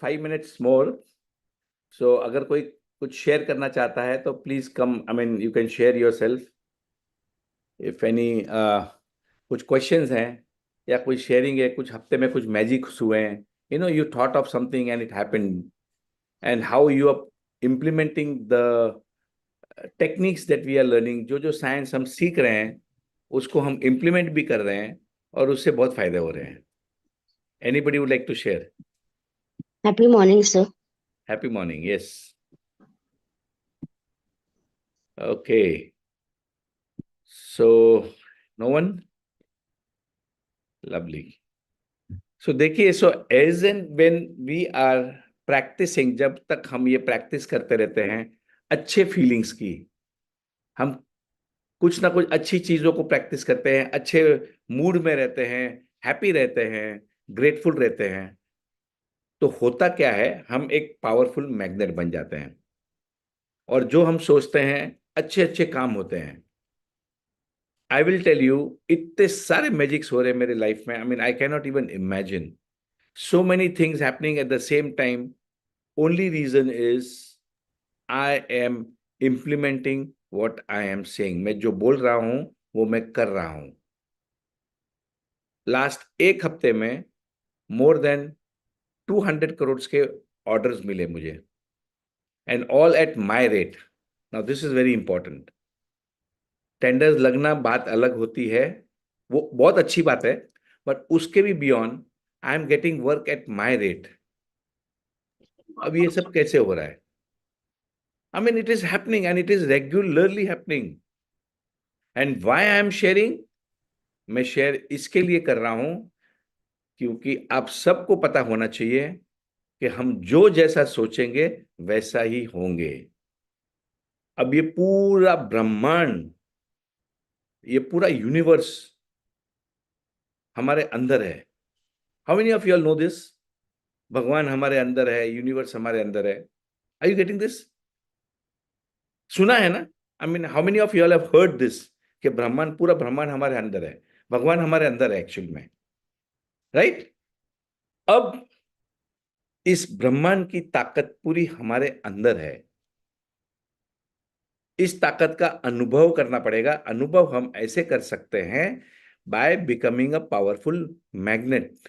5 minutes more. So अगर कोई कुछ शेयर करना चाहता है तो please come, I mean you can share your self if any. कुछ क्वेश्चंस हैं या कोई शेयरिंग है, कुछ हफ्ते में कुछ मैजिक हुए हैं, you thought of something and it happened, and how you are implementing the techniques that we are learning. जो जो साइंस हम सीख रहे हैं उसको हम इम्प्लीमेंट भी कर रहे हैं और उससे बहुत फायदे हो रहे हैं। Anybody would like to share? Happy morning, sir. Happy morning. Yes, okay, so no one, lovely. So देखिए, so as and when we are practising, जब तक हम ये प्रैक्टिस करते रहते हैं अच्छे फीलिंग्स की, हम कुछ ना कुछ अच्छी चीजों को प्रैक्टिस करते हैं, अच्छे मूड में रहते हैं, हैप्पी रहते हैं, ग्रेटफुल रहते हैं, तो होता क्या है, हम एक पावरफुल मैग्नेट बन जाते हैं और जो हम सोचते हैं अच्छे अच्छे काम होते हैं। आई विल टेल यू, इतने सारे मैजिक्स हो रहे हैं मेरे लाइफ में, I mean I can not even imagine, so many things happening at the same time. Only reason is I am implementing what I am saying. मैं जो बोल रहा हूं वो मैं कर रहा हूं। लास्ट एक हफ्ते में मोर देन 200 करोड़ के ऑर्डर्स मिले मुझे, and all at my rate. Now this is very important. Tenders लगना बात अलग होती है, वो बहुत अच्छी बात है, बट उसके भी beyond I am getting work at my rate. अब ये सब कैसे हो रहा है? I mean, it is happening and it is regularly happening. And why I am sharing? मैं शेयर इसके लिए कर रहा हूं क्योंकि आप सबको पता होना चाहिए कि हम जो जैसा सोचेंगे वैसा ही होंगे। अब ये पूरा ब्रह्मांड, ये पूरा यूनिवर्स हमारे अंदर है। How many of you all know this? भगवान हमारे अंदर है, यूनिवर्स हमारे अंदर है। Are you getting this? सुना है ना? I mean how many of you all have heard this कि ब्रह्मांड, पूरा ब्रह्मांड हमारे अंदर है, भगवान हमारे अंदर है एक्चुअल में, राइट? अब इस ब्रह्मांड की ताकत पूरी हमारे अंदर है। इस ताकत का अनुभव करना पड़ेगा। अनुभव हम ऐसे कर सकते हैं by becoming a powerful magnet.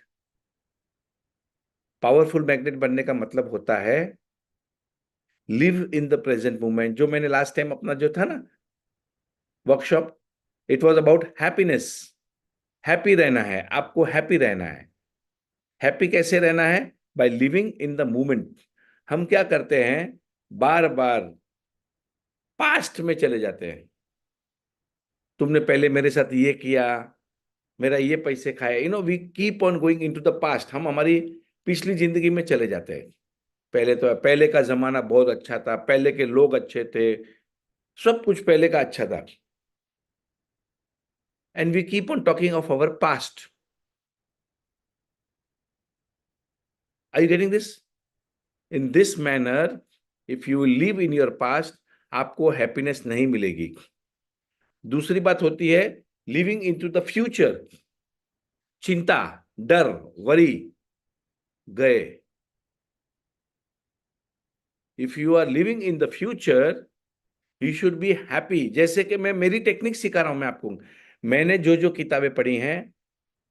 Powerful magnet बनने का मतलब होता है live in the present moment. जो मैंने लास्ट टाइम अपना जो था ना workshop, it was about happiness. Happy रहना है, आपको हैप्पी रहना है। हैप्पी कैसे रहना है? By living in the moment. हम क्या करते हैं, बार बार पास्ट में चले जाते हैं। तुमने पहले मेरे साथ ये किया, मेरा ये पैसे खाए, we keep on going into the past. हम हमारी पिछली जिंदगी में चले जाते हैं। पहले तो पहले का जमाना बहुत अच्छा था, पहले के लोग अच्छे थे, सब कुछ पहले का अच्छा था, and we keep on talking of our past. Are you getting this? In this manner if you live in your past, आपको हैप्पीनेस नहीं मिलेगी। दूसरी बात होती है लिविंग इनटू द फ्यूचर। चिंता, डर, वरी गए। If you are living in the future you should be happy. जैसे कि मैं मेरी टेक्निक सिखा रहा हूं मैं आपको। मैंने जो जो किताबें पढ़ी हैं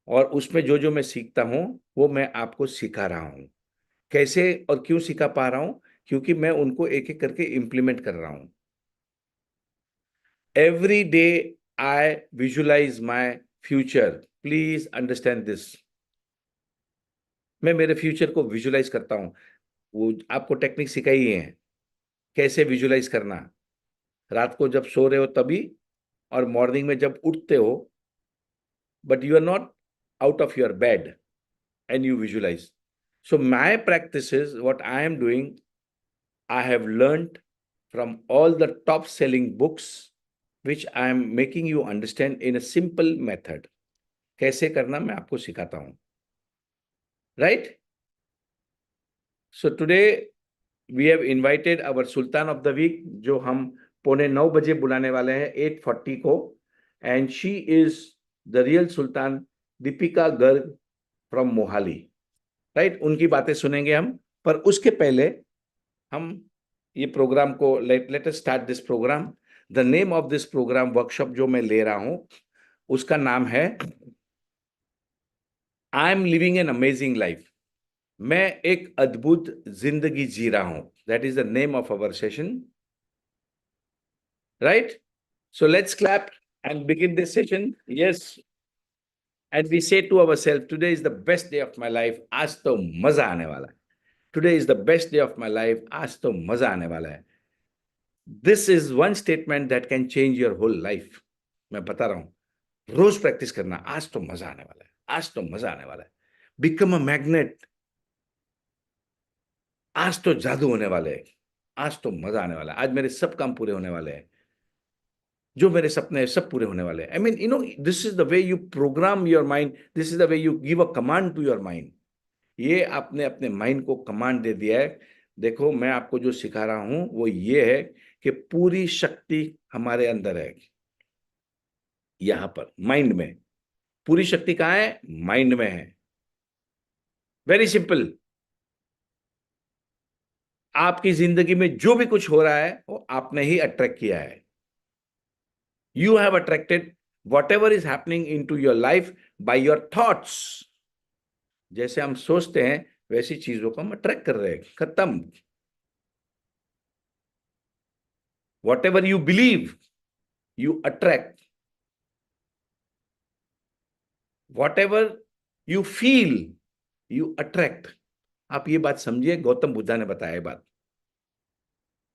और उसमें जो जो मैं सीखता हूं वो मैं आपको सिखा रहा हूं। कैसे और क्यों सिखा पा रहा हूं? क्योंकि मैं उनको एक एक करके इंप्लीमेंट कर रहा हूं। Every day I visualise my future. Please understand this. मैं मेरे फ्यूचर को विजुलाइज करता हूं। वो आपको टेक्निक सिखाई है कैसे विजुलाइज करना। रात को जब सो रहे हो तभी, और मॉर्निंग में जब उठते हो, but you are not out of your bed and you visualise. So my practice is what I am doing. I have learned from all the top selling books which I am making you understand in a simple method. कैसे करना मैं आपको सिखाता हूं, right? So today we have invited our Sultan of the Week, जो हम 8:45 बुलाने वाले हैं 8:40 को, and she is the real Sultan, Deepika Garg from Mohali, right? उनकी बातें सुनेंगे हम पर उसके पहले हम ये प्रोग्राम को let us start this program. The name of this program workshop जो मैं ले रहा हूं उसका नाम है I am living an amazing life. मैं एक अद्भुत जिंदगी जी रहा हूं। That is the name of our session, right? So let's clap and begin this session. Yes, and we say to ourself, today is the best day of my life. आज तो मजा आने वाला है। Today is the best day of my life. आज तो मजा आने वाला है। This is one statement that can change your whole life. मैं बता रहा हूं, रोज प्रैक्टिस करना। आज तो मजा आने वाला है। आज तो मजा आने वाला है। Become a magnet. आज तो जादू होने वाले है। आज तो मजा आने वाला है। आज मेरे सब काम पूरे होने वाले हैं। जो मेरे सपने हैं सब पूरे होने वाले हैं। I mean this is the way you programme your mind. This is the way you give a command to your mind. ये आपने अपने माइंड को कमांड दे दिया है। देखो, मैं आपको जो सिखा रहा हूं वो ये है कि पूरी शक्ति हमारे अंदर है। यहां पर माइंड में पूरी शक्ति कहां है? माइंड में है। Very simple. आपकी जिंदगी में जो भी कुछ हो रहा है वो आपने ही अट्रैक्ट किया है। You have attracted whatever is happening into your life by your thoughts. जैसे हम सोचते हैं वैसी चीजों को हम अट्रैक्ट कर रहे हैं। खत्म। What ever you believe you attract. What ever you feel you attract. आप ये बात समझिए, गौतम बुद्धा ने बताया ये बात।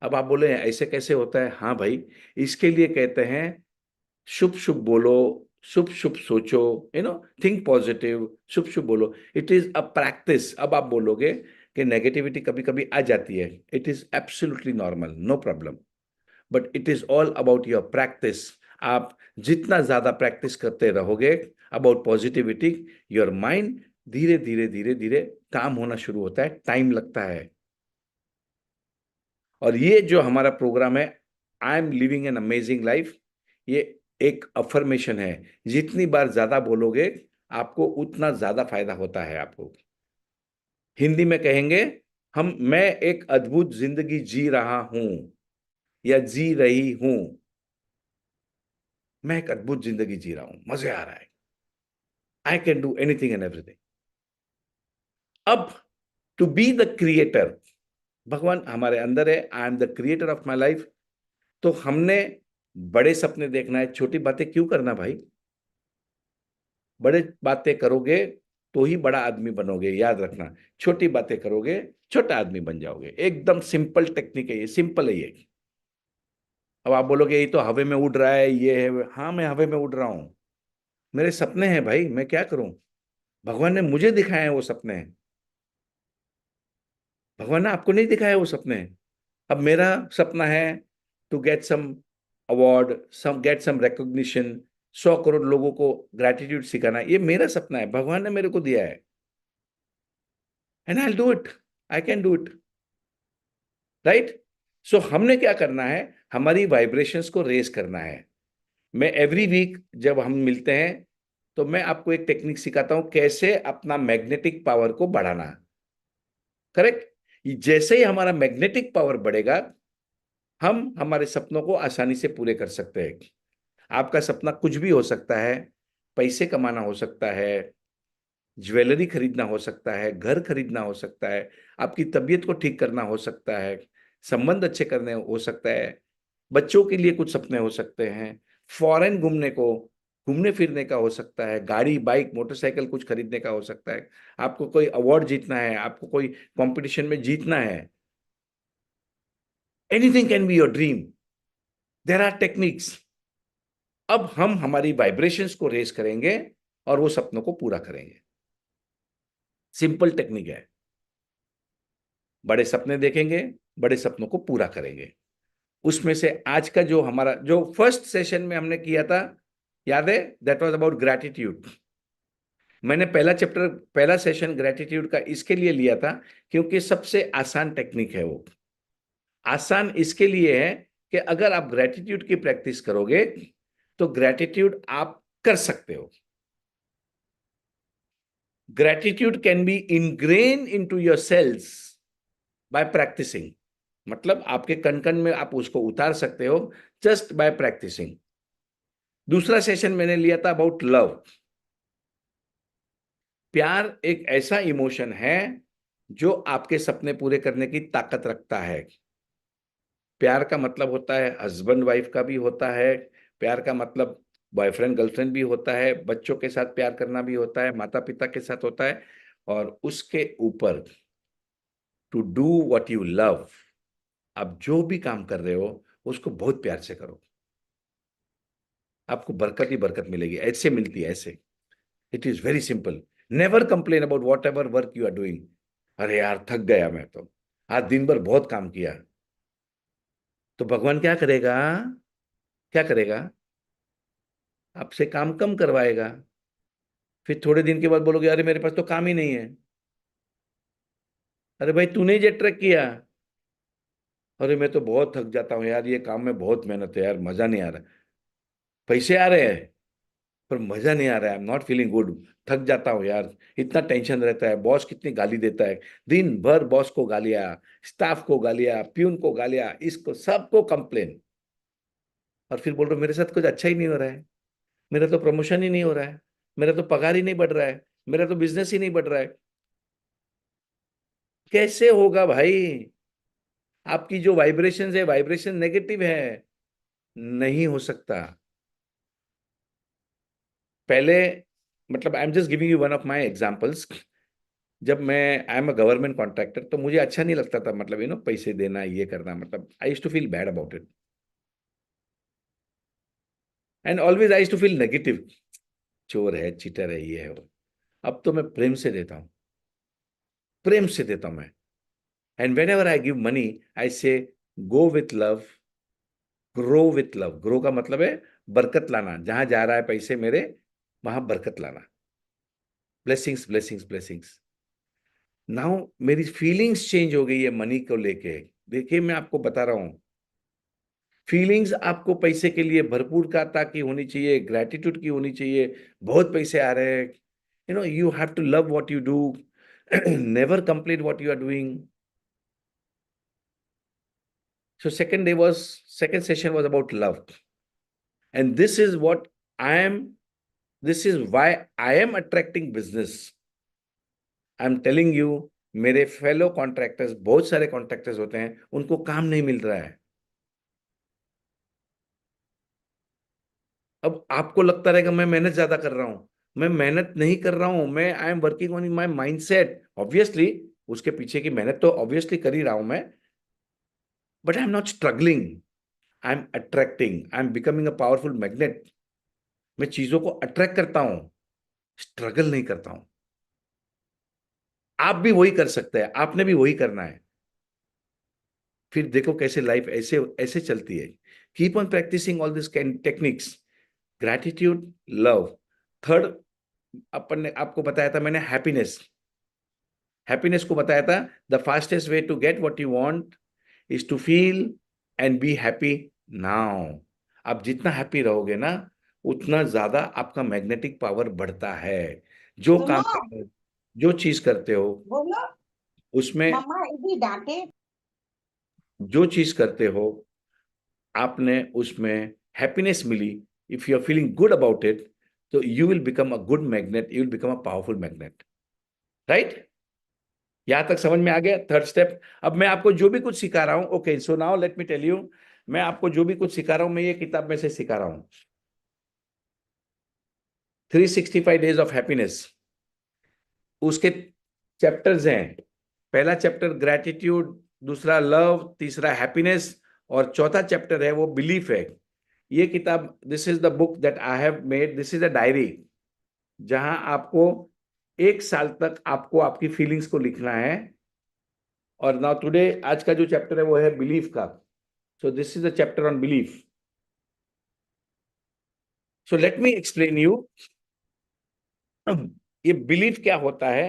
अब आप बोले ऐसे कैसे होता है? हाँ भाई, इसके लिए कहते हैं शुभ शुभ बोलो, शुभ शुभ सोचो, थिंक पॉजिटिव, शुभ शुभ बोलो। It is a practice. अब आप बोलोगे कि नेगेटिविटी कभी कभी आ जाती है। It is absolutely normal, no problem, but it is all about your practice. आप जितना ज्यादा प्रैक्टिस करते रहोगे अबाउट पॉजिटिविटी, योर माइंड धीरे धीरे धीरे धीरे काम होना शुरू होता है। टाइम लगता है। और ये जो हमारा प्रोग्राम है, I am living an amazing life, ये एक अफर्मेशन है। जितनी बार ज्यादा बोलोगे आपको उतना ज्यादा फायदा होता है आपको। हिंदी में कहेंगे हम, मैं एक अद्भुत जिंदगी जी रहा हूं या जी रही हूं। मैं एक अद्भुत जिंदगी जी रहा हूं, मजे आ रहा है। I can do anything and everything. अब टू बी द क्रिएटर, भगवान हमारे अंदर है। I am the creator of my life. तो हमने बड़े सपने देखना है। छोटी बातें क्यों करना भाई? बड़े बातें करोगे तो ही बड़ा आदमी बनोगे, याद रखना। छोटी बातें करोगे छोटा आदमी बन जाओगे। एकदम सिंपल टेक्निक है ये, सिंपल है ये। अब आप बोलोगे ये तो हवा में उड़ रहा है, ये है। हाँ, मैं हवा में उड़ रहा हूं। मेरे सपने हैं भाई, मैं क्या करूं? भगवान ने मुझे दिखाए हैं वो सपने। भगवान ने आपको नहीं दिखाया वो सपने। अब मेरा सपना है to get some award, some get some recognition, 100 crore लोगों को ग्रेटिट्यूड सिखाना। ये मेरा सपना है, भगवान ने मेरे को दिया है। And I do it. I can do it, right? So हमने क्या करना है? हमारी वाइब्रेशंस को रेज करना है। मैं एवरी वीक जब हम मिलते हैं तो मैं आपको एक टेक्निक सिखाता हूं कैसे अपना मैग्नेटिक पावर को बढ़ाना। करेक्ट? जैसे ही हमारा मैग्नेटिक पावर बढ़ेगा हम हमारे सपनों को आसानी से पूरे कर सकते हैं। आपका सपना कुछ भी हो सकता है। पैसे कमाना हो सकता है, ज्वेलरी खरीदना हो सकता है, घर खरीदना हो सकता है, आपकी तबीयत को ठीक करना हो सकता है, संबंध अच्छे करने हो सकता है, बच्चों के लिए कुछ सपने हो सकते हैं, फॉरेन घूमने को, घूमने फिरने का हो सकता है, गाड़ी बाइक मोटरसाइकिल कुछ खरीदने का हो सकता है, आपको कोई अवार्ड जीतना है, आपको कोई कंपटीशन में जीतना है। Anything can be your dream. There are techniques. अब हम हमारी वाइब्रेशंस को रेज करेंगे और वो सपनों को पूरा करेंगे। सिंपल टेक्निक है। बड़े सपने देखेंगे, बड़े सपनों को पूरा करेंगे। उसमें से आज का जो हमारा जो फर्स्ट सेशन में हमने किया था, याद है? That was about gratitude. मैंने पहला चैप्टर, पहला सेशन ग्रैटिट्यूड का इसके लिए लिया था क्योंकि सबसे आसान टेक्निक है वो। आसान इसके लिए है कि अगर आप ग्रैटिट्यूड की प्रैक्टिस करोगे तो ग्रैटिट्यूड आप कर सकते हो। Gratitude can be ingrain into your cells. By practising, मतलब आपके कण कण में आप उसको उतार सकते हो जस्ट बाय प्रैक्टिसिंग। दूसरा सेशन मैंने लिया था अबाउट लव। प्यार एक ऐसा इमोशन है जो आपके सपने पूरे करने की ताकत रखता है। प्यार का मतलब होता है हस्बैंड वाइफ का भी होता है, प्यार का मतलब बॉयफ्रेंड गर्लफ्रेंड भी होता है, बच्चों के साथ प्यार करना भी होता है, माता पिता के साथ होता है, और उसके ऊपर to do what you love. आप जो भी काम कर रहे हो उसको बहुत प्यार से करो, आपको बरकत ही बरकत मिलेगी, ऐसे मिलती है ऐसे। It is very simple. Never complain about whatever work you are doing. अरे यार थक गया मैं तो, आज दिन भर बहुत काम किया। तो भगवान क्या करेगा? क्या करेगा? आपसे काम कम करवाएगा। फिर थोड़े दिन के बाद बोलोगे अरे मेरे पास तो काम ही नहीं है। अरे भाई तूने जे ट्रैक किया। अरे मैं तो बहुत थक जाता हूँ यार, ये काम में बहुत मेहनत है यार, मजा नहीं आ रहा। पैसे आ रहे हैं पर मजा नहीं आ रहा है, I am not feeling good. थक जाता हूँ यार, इतना टेंशन रहता है, बॉस कितनी गाली देता है, दिन भर बॉस को गालियां, स्टाफ को गालियां, प्यून को गालियां, इसको सबको कंप्लेन। और फिर बोल रहे हो मेरे साथ कुछ अच्छा ही नहीं हो रहा है, मेरा तो प्रमोशन ही नहीं हो रहा है, मेरा तो पगार ही नहीं बढ़ रहा है, मेरा तो बिजनेस ही नहीं बढ़ रहा है। कैसे होगा भाई? आपकी जो वाइब्रेशन है, वाइब्रेशन नेगेटिव है, नहीं हो सकता। पहले, मतलब I am just giving you one of my examples. जब मैं, आई एम अ गवर्नमेंट कॉन्ट्रैक्टर, तो मुझे अच्छा नहीं लगता था, मतलब पैसे देना, ये करना, मतलब I used to feel bad about it, and always I used to feel negative. चोर है, चीटर है, ये है वो। अब तो मैं प्रेम से देता हूँ, प्रेम से देता हूं मैं। And whenever I give money, I say go with love, grow with love. Grow का मतलब है बरकत लाना, जहां जा रहा है पैसे मेरे, वहां बरकत लाना। Blessings blessings blessings. नाउ मेरी फीलिंग्स चेंज हो गई है मनी को लेके। देखिए मैं आपको बता रहा हूं, फीलिंग्स आपको पैसे के लिए भरपूर काता की होनी चाहिए, ग्रेटिट्यूड की होनी चाहिए। बहुत पैसे आ रहे हैं, you have to love what you do, never complete what you are doing. So second session was about love. And this is what I am, this is why I am attracting business. I'm telling you, मेरे fellow contractors, बहुत सारे contractors होते हैं, उनको काम नहीं मिल रहा है। अब आपको लगता रहेगा मैं मेहनत ज्यादा कर रहा हूं, मैं मेहनत नहीं कर रहा हूं, मैं I am working on my mindset obviously. उसके पीछे की मेहनत तो ऑब्वियसली कर ही रहा हूं मैं, but I am not struggling, I am attracting, I am becoming a powerful magnet. मैं चीजों को अट्रैक्ट करता हूं, स्ट्रगल नहीं करता हूं। आप भी वही कर सकते हैं, आपने भी वही करना है। फिर देखो कैसे लाइफ ऐसे ऐसे चलती है। Keep on practising all this techniques, gratitude, love. Third, अपन ने आपको बताया था मैंने, हैप्पीनेस। हैप्पीनेस को बताया था, the fastest way to get what you want is to feel and be happy now. आप जितना हैप्पी रहोगे ना, उतना ज्यादा आपका मैग्नेटिक पावर बढ़ता है। जो काम सुनो, करते हो, जो चीज करते हो बोलो। उसमें, मम्मा यदि डांटे। जो चीज करते हो आपने उसमें हैप्पीनेस मिली, if you are feeling good about it, तो you will become a good magnet, you will become a powerful magnet. Right? यहां तक समझ में आ गया थर्ड स्टेप? अब मैं आपको जो भी कुछ सिखा रहा हूं, okay, so now let me tell you, मैं आपको जो भी कुछ सिखा रहा हूं, मैं ये किताब में से सिखा रहा हूं, 365 डेज ऑफ हैप्पीनेस। उसके चैप्टर्स हैं, पहला चैप्टर ग्रेटिट्यूड, दूसरा लव, तीसरा हैप्पीनेस, और चौथा चैप्टर है वो बिलीफ है। ये किताब, this is the book that I have made, this is a diary, जहां आपको 1 साल तक आपको आपकी फीलिंग्स को लिखना है। और नाउ टुडे, आज का जो चैप्टर है वो है बिलीफ का। सो this is the chapter on belief. So let me explain you, ये बिलीफ क्या होता है।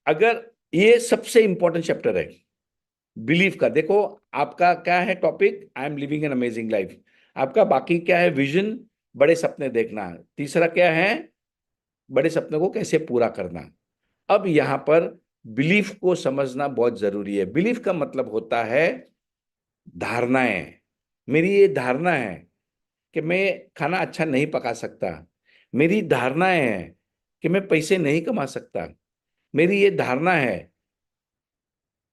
अगर, ये सबसे इंपॉर्टेंट चैप्टर है बिलीफ का। देखो, आपका क्या है topic, I am living an amazing life. आपका बाकी क्या है, विजन, बड़े सपने देखना। तीसरा क्या है, बड़े सपने को कैसे पूरा करना। अब यहां पर बिलीफ को समझना बहुत जरूरी है। बिलीफ का मतलब होता है धारणाएं। मेरी ये धारणा है कि मैं खाना अच्छा नहीं पका सकता। मेरी धारणाएं है कि मैं पैसे नहीं कमा सकता। मेरी ये धारणा है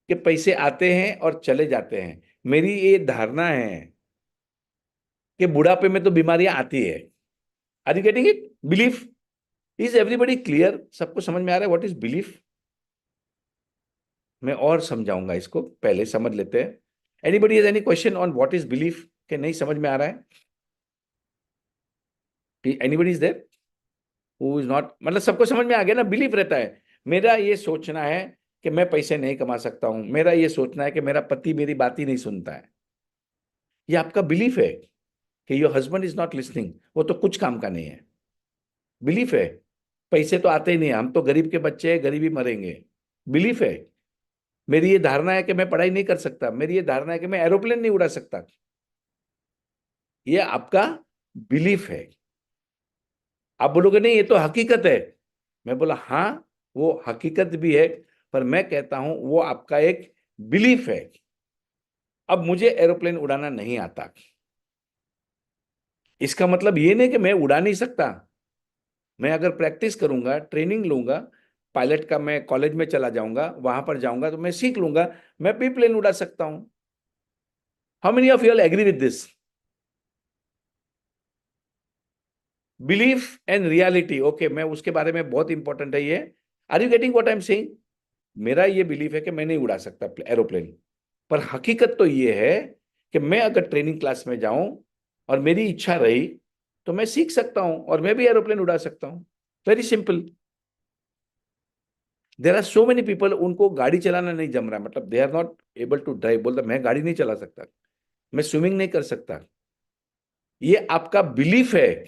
कि पैसे आते हैं और चले जाते हैं। मेरी ये धारणा है कि बुढ़ापे में तो बीमारियां आती है। Are you getting it? Belief. Is everybody clear? सबको समझ में आ रहा है व्हाट इज बिलीफ? मैं और समझाऊंगा इसको, पहले समझ लेते हैं। Anybody has any question on what is belief? के नहीं समझ में आ रहा है? Anybody is there who is not? मतलब सबको समझ में आ गया ना? बिलीफ रहता है मेरा ये सोचना है कि मैं पैसे नहीं कमा सकता हूं। मेरा ये सोचना है कि मेरा पति मेरी बात ही नहीं सुनता है। ये आपका बिलीफ है कि your husband is not listening, वो तो कुछ काम का नहीं है। बिलीफ है। पैसे तो आते ही नहीं, हम तो गरीब के बच्चे हैं, गरीबी मरेंगे। बिलीफ है। मेरी ये धारणा है कि मैं पढ़ाई नहीं कर सकता। मेरी ये धारणा है कि मैं एरोप्लेन नहीं उड़ा सकता। ये आपका बिलीफ है। आप बोलोगे नहीं ये तो हकीकत है। मैं बोला हाँ, वो हकीकत भी है, पर मैं कहता हूं वो आपका एक बिलीफ है। अब मुझे एरोप्लेन उड़ाना नहीं आता, इसका मतलब ये नहीं कि मैं उड़ा नहीं सकता। मैं अगर प्रैक्टिस करूंगा, ट्रेनिंग लूंगा, पायलट का मैं कॉलेज में चला जाऊंगा, वहां पर जाऊंगा तो मैं सीख लूंगा, मैं भी प्लेन उड़ा सकता हूं। How many of you all agree with this? Belief and reality, okay, मैं उसके बारे में, बहुत इंपॉर्टेंट है ये। Are you getting what I am saying? मेरा ये बिलीफ है कि मैं नहीं उड़ा सकता एरोप्लेन, पर हकीकत तो ये है कि मैं अगर ट्रेनिंग क्लास में जाऊं और मेरी इच्छा रही तो मैं सीख सकता हूं और मैं भी एरोप्लेन उड़ा सकता हूं। Very simple. There are so many people, उनको गाड़ी चलाना नहीं जम रहा है, मतलब they are not able to drive. बोलता मैं गाड़ी नहीं चला सकता, मैं स्विमिंग नहीं कर सकता। ये आपका बिलीफ है,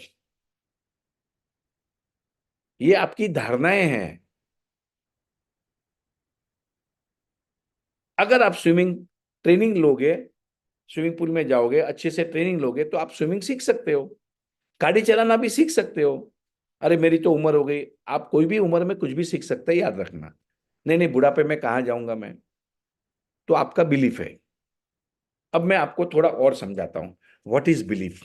ये आपकी धारणाएं हैं। अगर आप स्विमिंग ट्रेनिंग लोगे, स्विमिंग पूल में जाओगे, अच्छे से ट्रेनिंग लोगे तो आप स्विमिंग सीख सकते हो, गाड़ी चलाना भी सीख सकते हो। अरे मेरी तो उम्र हो गई, आप कोई भी उम्र में कुछ भी सीख सकते हैं, याद रखना। नहीं नहीं, बुढ़ापे में कहाँ जाऊंगा मैं? तो आपका बिलीफ है। अब मैं आपको थोड़ा और समझाता हूं व्हाट इज बिलीफ,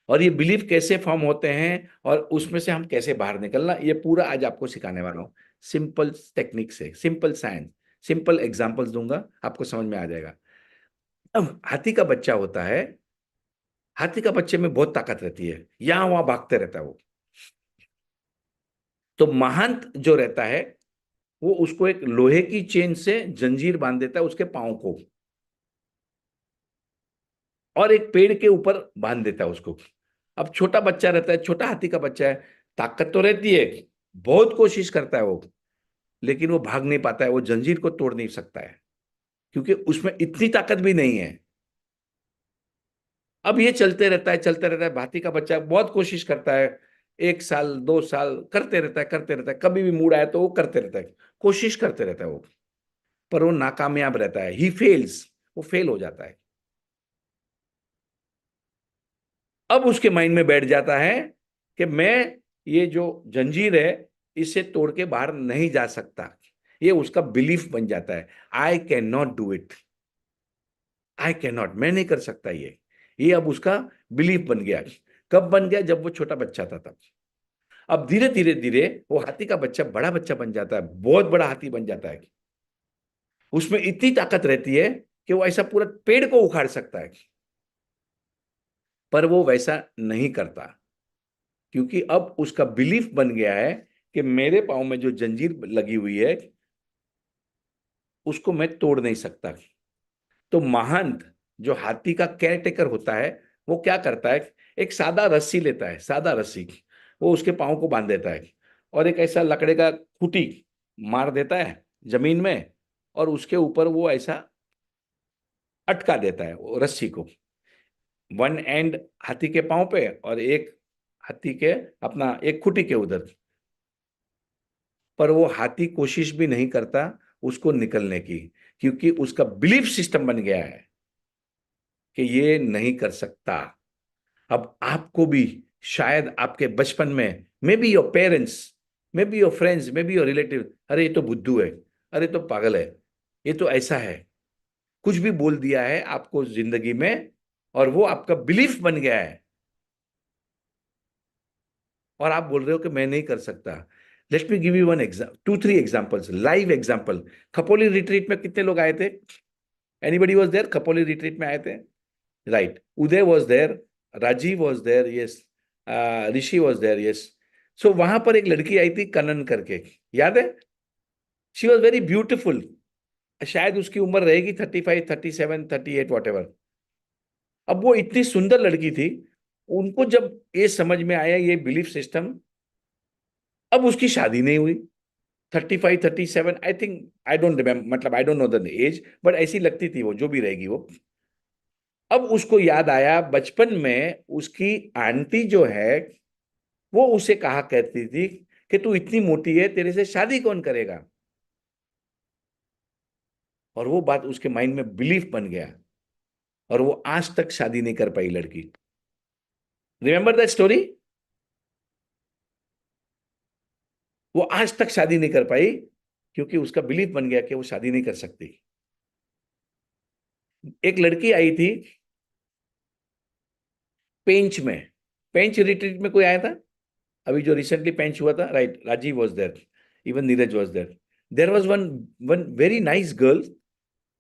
और ये बिलीफ कैसे फॉर्म होते हैं और उसमें से हम कैसे बाहर निकलना, ये पूरा आज आपको सिखाने वाला हूँ। सिंपल टेक्निक से, सिंपल साइंस, सिंपल एग्जांपल्स दूंगा, आपको समझ में आ जाएगा। अब हाथी का बच्चा होता है, हाथी का बच्चे में बहुत ताकत रहती है, यहां वहां भागते रहता है वो। तो महंत जो रहता है वो उसको एक लोहे की चेन से जंजीर बांध देता है उसके पांव को, और एक पेड़ के ऊपर बांध देता है उसको। अब छोटा बच्चा रहता है, छोटा हाथी का बच्चा है, ताकत तो रहती है, बहुत कोशिश करता है वो, लेकिन वो भाग नहीं पाता है, वो जंजीर को तोड़ नहीं सकता है, क्योंकि उसमें इतनी ताकत भी नहीं है। अब ये चलते रहता है, चलते रहता है, हाथी का बच्चा बहुत कोशिश करता है, 1 साल 2 साल करते रहता है, करते रहता है, कभी भी मूड आया तो वो करते रहता है, कोशिश करते रहता है वो, पर वो नाकामयाब रहता है, ही फेल्स, वो फेल हो जाता है। अब उसके माइंड में बैठ जाता है कि मैं ये जो जंजीर है इसे तोड़ के बाहर नहीं जा सकता। ये उसका बिलीफ बन जाता है, I can not do it, I can not, मैं नहीं कर सकता ये अब उसका बिलीफ बन गया। कब बन गया? जब वो छोटा बच्चा था तब। अब धीरे धीरे धीरे वो हाथी का बच्चा बड़ा बच्चा बन जाता है, बहुत बड़ा हाथी बन जाता है, उसमें इतनी ताकत रहती है कि वो ऐसा पूरा पेड़ को उखाड़ सकता है, पर वो वैसा नहीं करता, क्योंकि अब उसका बिलीफ बन गया है कि मेरे पाँव में जो जंजीर लगी हुई है उसको मैं तोड़ नहीं सकता। तो महंत जो हाथी का केयर टेकर होता है वो क्या करता है, एक सादा रस्सी लेता है, सादा रस्सी, वो उसके पाँव को बांध देता है, और एक ऐसा लकड़े का खूंटी मार देता है जमीन में, और उसके ऊपर वो ऐसा अटका देता है वो रस्सी को, वन एंड हाथी के पाँव पे और एक हाथी के अपना एक खूंटी के उधर। पर वो हाथी कोशिश भी नहीं करता उसको निकलने की, क्योंकि उसका बिलीफ सिस्टम बन गया है कि ये नहीं कर सकता। अब आपको भी शायद आपके बचपन में, may be your parents may be your friends, may be your relative, अरे ये तो बुद्धू है, अरे तो पागल है, ये तो ऐसा है, कुछ भी बोल दिया है आपको जिंदगी में, और वो आपका बिलीफ बन गया है, और आप बोल रहे हो कि मैं नहीं कर सकता। Let me give you one exam, 2 3 examples, live example. Khopoli retreat में कितने लोग आए थे? Anybody was there? Khopoli retreat में आए थे, right? Uday was there, Rajeev was there, yes, Rishi was there, yes. So वहां पर एक लड़की आई थी कनन करके, याद है? शी वॉज वेरी ब्यूटिफुल, शायद उसकी उम्र रहेगी 35 37 38 वॉट एवर। अब वो इतनी सुंदर लड़की थी, उनको जब ये समझ में आया ये बिलीफ सिस्टम, अब उसकी शादी नहीं हुई। 35 37, I think, I don't remember, मतलब I don't know the age, but ऐसी लगती थी वो, जो भी रहेगी वो। अब उसको याद आया बचपन में उसकी आंटी जो है, वो उसे कहा करती थी कि तू इतनी मोटी है, तेरे से शादी कौन करेगा? और वो बात उसके माइंड में बिलीफ बन गया, और वो आज तक शादी नहीं कर पाई लड़की। Remember that story? वो आज तक शादी नहीं कर पाई, क्योंकि उसका बिलीफ बन गया कि वो शादी नहीं कर सकती। एक लड़की आई थी पेंच में, पेंच रिट्रीट में कोई आया था अभी जो रिसेंटली पेंच हुआ था, right? Rajeev was there, even Neeraj was there. There was one one very nice girl,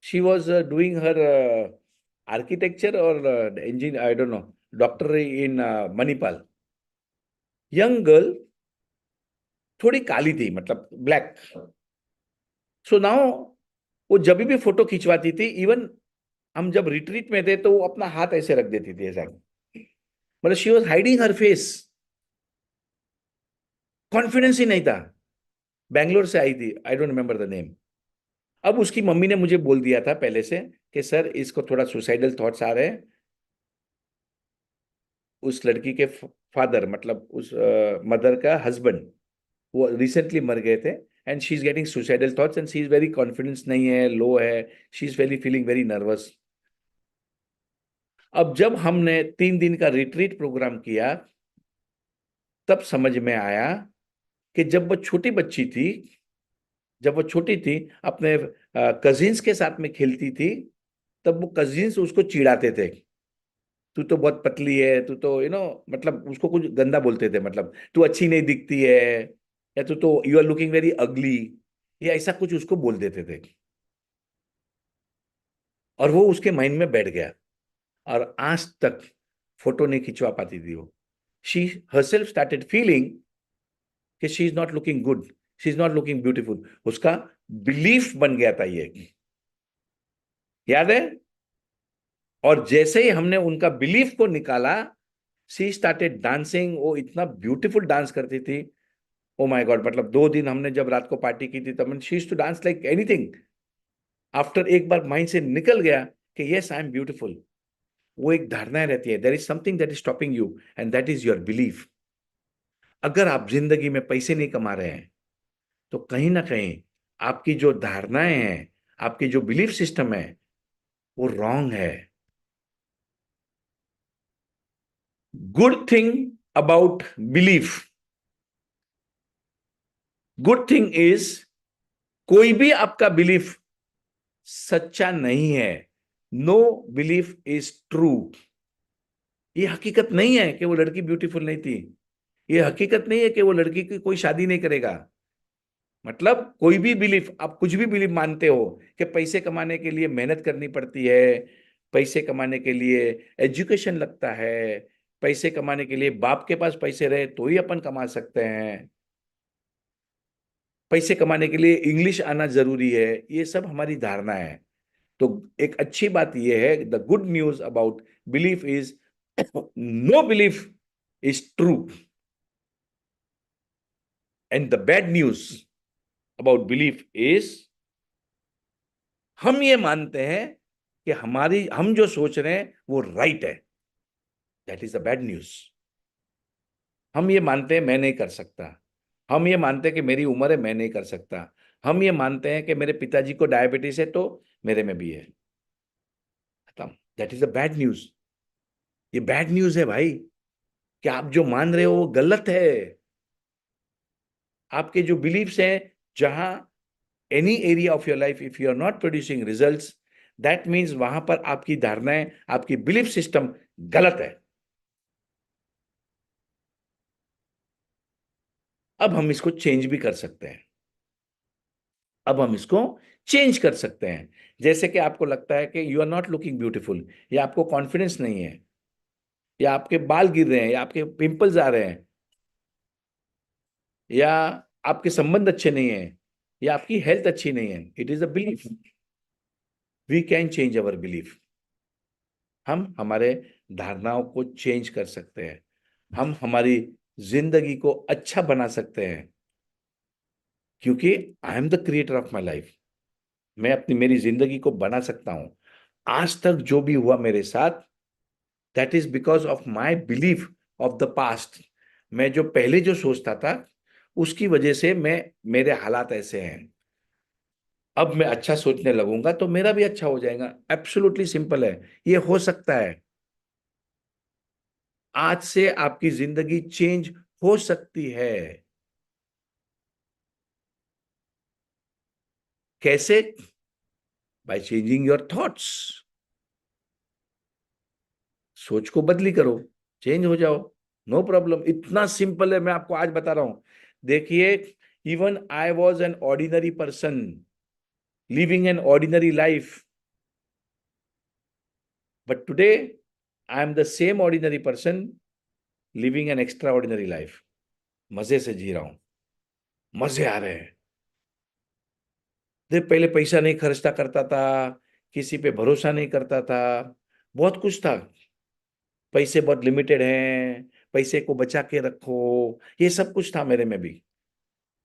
she was doing her architecture और engineer, I don't know, doctor in Manipal. Young girl, थोड़ी काली थी, मतलब ब्लैक। सो नाउ वो जब भी फोटो खिंचवाती थी, इवन हम जब रिट्रीट में थे तो वो अपना हाथ ऐसे रख देती थी, ऐसा, मतलब she was hiding her face, confidence ही नहीं था। बैंगलोर से आई थी, I don't remember the name. अब उसकी मम्मी ने मुझे बोल दिया था पहले से कि सर इसको थोड़ा सुसाइडल थॉट्स आ रहे हैं। उस लड़की के फादर, मतलब उस मदर का हस्बैंड, वो रिसेंटली मर गए थे, and she is getting suicidal thoughts, and she is very confidence नहीं है, लो है, she is very feeling very nervous. अब जब हमने 3 दिन का रिट्रीट प्रोग्राम किया, तब समझ में आया कि जब वो छोटी थी, अपने कजिन्स के साथ में खेलती थी, तब वो कजिन्स उसको चिढ़ाते थे, तू तो बहुत पतली है, तू तो मतलब उसको कुछ गंदा बोलते थे, मतलब तू अच्छी नहीं दिखती है, या तू तो you are looking very ugly, या ऐसा कुछ उसको बोल देते थे। और वो उसके माइंड में बैठ गया, और आज तक फोटो नहीं खिंचवा पाती थी वो। शी हरसेल्फ स्टार्टेड फीलिंग कि she is not looking good, she is not looking beautiful. उसका बिलीफ बन गया था ये, याद है? और जैसे ही हमने उनका बिलीफ को निकाला, शी स्टार्टेड डांसिंग। वो इतना ब्यूटीफुल डांस करती थी, ओ माय गॉड। मतलब 2 दिन हमने जब रात को पार्टी की थी, तब she used to dance like anything. After एक बार माइंड से निकल गया कि यस आई एम ब्यूटीफुल, वो एक धारणा रहती है, there is something that is stopping you, and that is your belief. अगर आप जिंदगी में पैसे नहीं कमा रहे हैं, तो कहीं ना कहीं आपकी जो धारणाएं हैं, आपकी जो बिलीफ सिस्टम है, वो रॉन्ग है। Good thing about belief, good thing is, कोई भी आपका बिलीफ सच्चा नहीं है। No belief is true. ये हकीकत नहीं है कि वो लड़की ब्यूटीफुल नहीं थी, ये हकीकत नहीं है कि वो लड़की की कोई शादी नहीं करेगा। मतलब कोई भी बिलीफ, आप कुछ भी बिलीफ मानते हो कि पैसे कमाने के लिए मेहनत करनी पड़ती है, पैसे कमाने के लिए एजुकेशन लगता है, पैसे कमाने के लिए बाप के पास पैसे रहे तो ही अपन कमा सकते हैं, पैसे कमाने के लिए इंग्लिश आना जरूरी है, ये सब हमारी धारणा है। तो एक अच्छी बात यह है, the good news about belief is, no belief is true, and the bad news about belief is, हम ये मानते हैं कि हम जो सोच रहे हैं वो राइट है। That is the bad news. हम ये मानते हैं मैं नहीं कर सकता, हम ये मानते हैं कि मेरी उम्र है मैं नहीं कर सकता, हम ये मानते हैं कि मेरे पिताजी को डायबिटीज है तो मेरे में भी है। खत्म। That is the bad news. ये बैड न्यूज है भाई, कि आप जो मान रहे हो वो गलत है। आपके जो बिलीफ्स हैं, जहां any area of your life if you are not producing results, that means वहां पर आपकी धारणाएं, आपकी बिलीफ सिस्टम गलत है। अब हम इसको चेंज भी कर सकते हैं। अब हम इसको चेंज कर सकते हैं। जैसे कि आपको लगता है कि you are not looking beautiful, या आपको कॉन्फिडेंस नहीं है, या आपके बाल गिर रहे हैं, या आपके पिंपल्स आ रहे हैं, या आपके संबंध अच्छे नहीं है, या आपकी हेल्थ अच्छी नहीं है, it is a belief. We can change our belief. हम हमारे धारणाओं को चेंज कर सकते हैं। हम हमारी जिंदगी को अच्छा बना सकते हैं, क्योंकि I am the creator of my life. मैं अपनी मेरी जिंदगी को बना सकता हूं। आज तक जो भी हुआ मेरे साथ, that is because of my belief of the past. मैं जो पहले जो सोचता था, उसकी वजह से मेरे हालात ऐसे हैं। अब मैं अच्छा सोचने लगूंगा तो मेरा भी अच्छा हो जाएगा। एब्सोल्युटली सिंपल है, ये हो सकता है। आज से आपकी जिंदगी चेंज हो सकती है। कैसे? By changing your thoughts. सोच को बदली करो, चेंज हो जाओ, नो प्रॉब्लम। इतना सिंपल है, मैं आपको आज बता रहा हूं। देखिए, even I was an ordinary person living an ordinary life, but today I am the same ordinary person living an extra ordinary life. मजे से जी रहा हूं, मजे आ रहे हैं। देख, पहले पैसा नहीं खर्चता करता था, किसी पे भरोसा नहीं करता था, बहुत कुछ था। पैसे बहुत लिमिटेड हैं, पैसे को बचा के रखो, ये सब कुछ था मेरे में भी।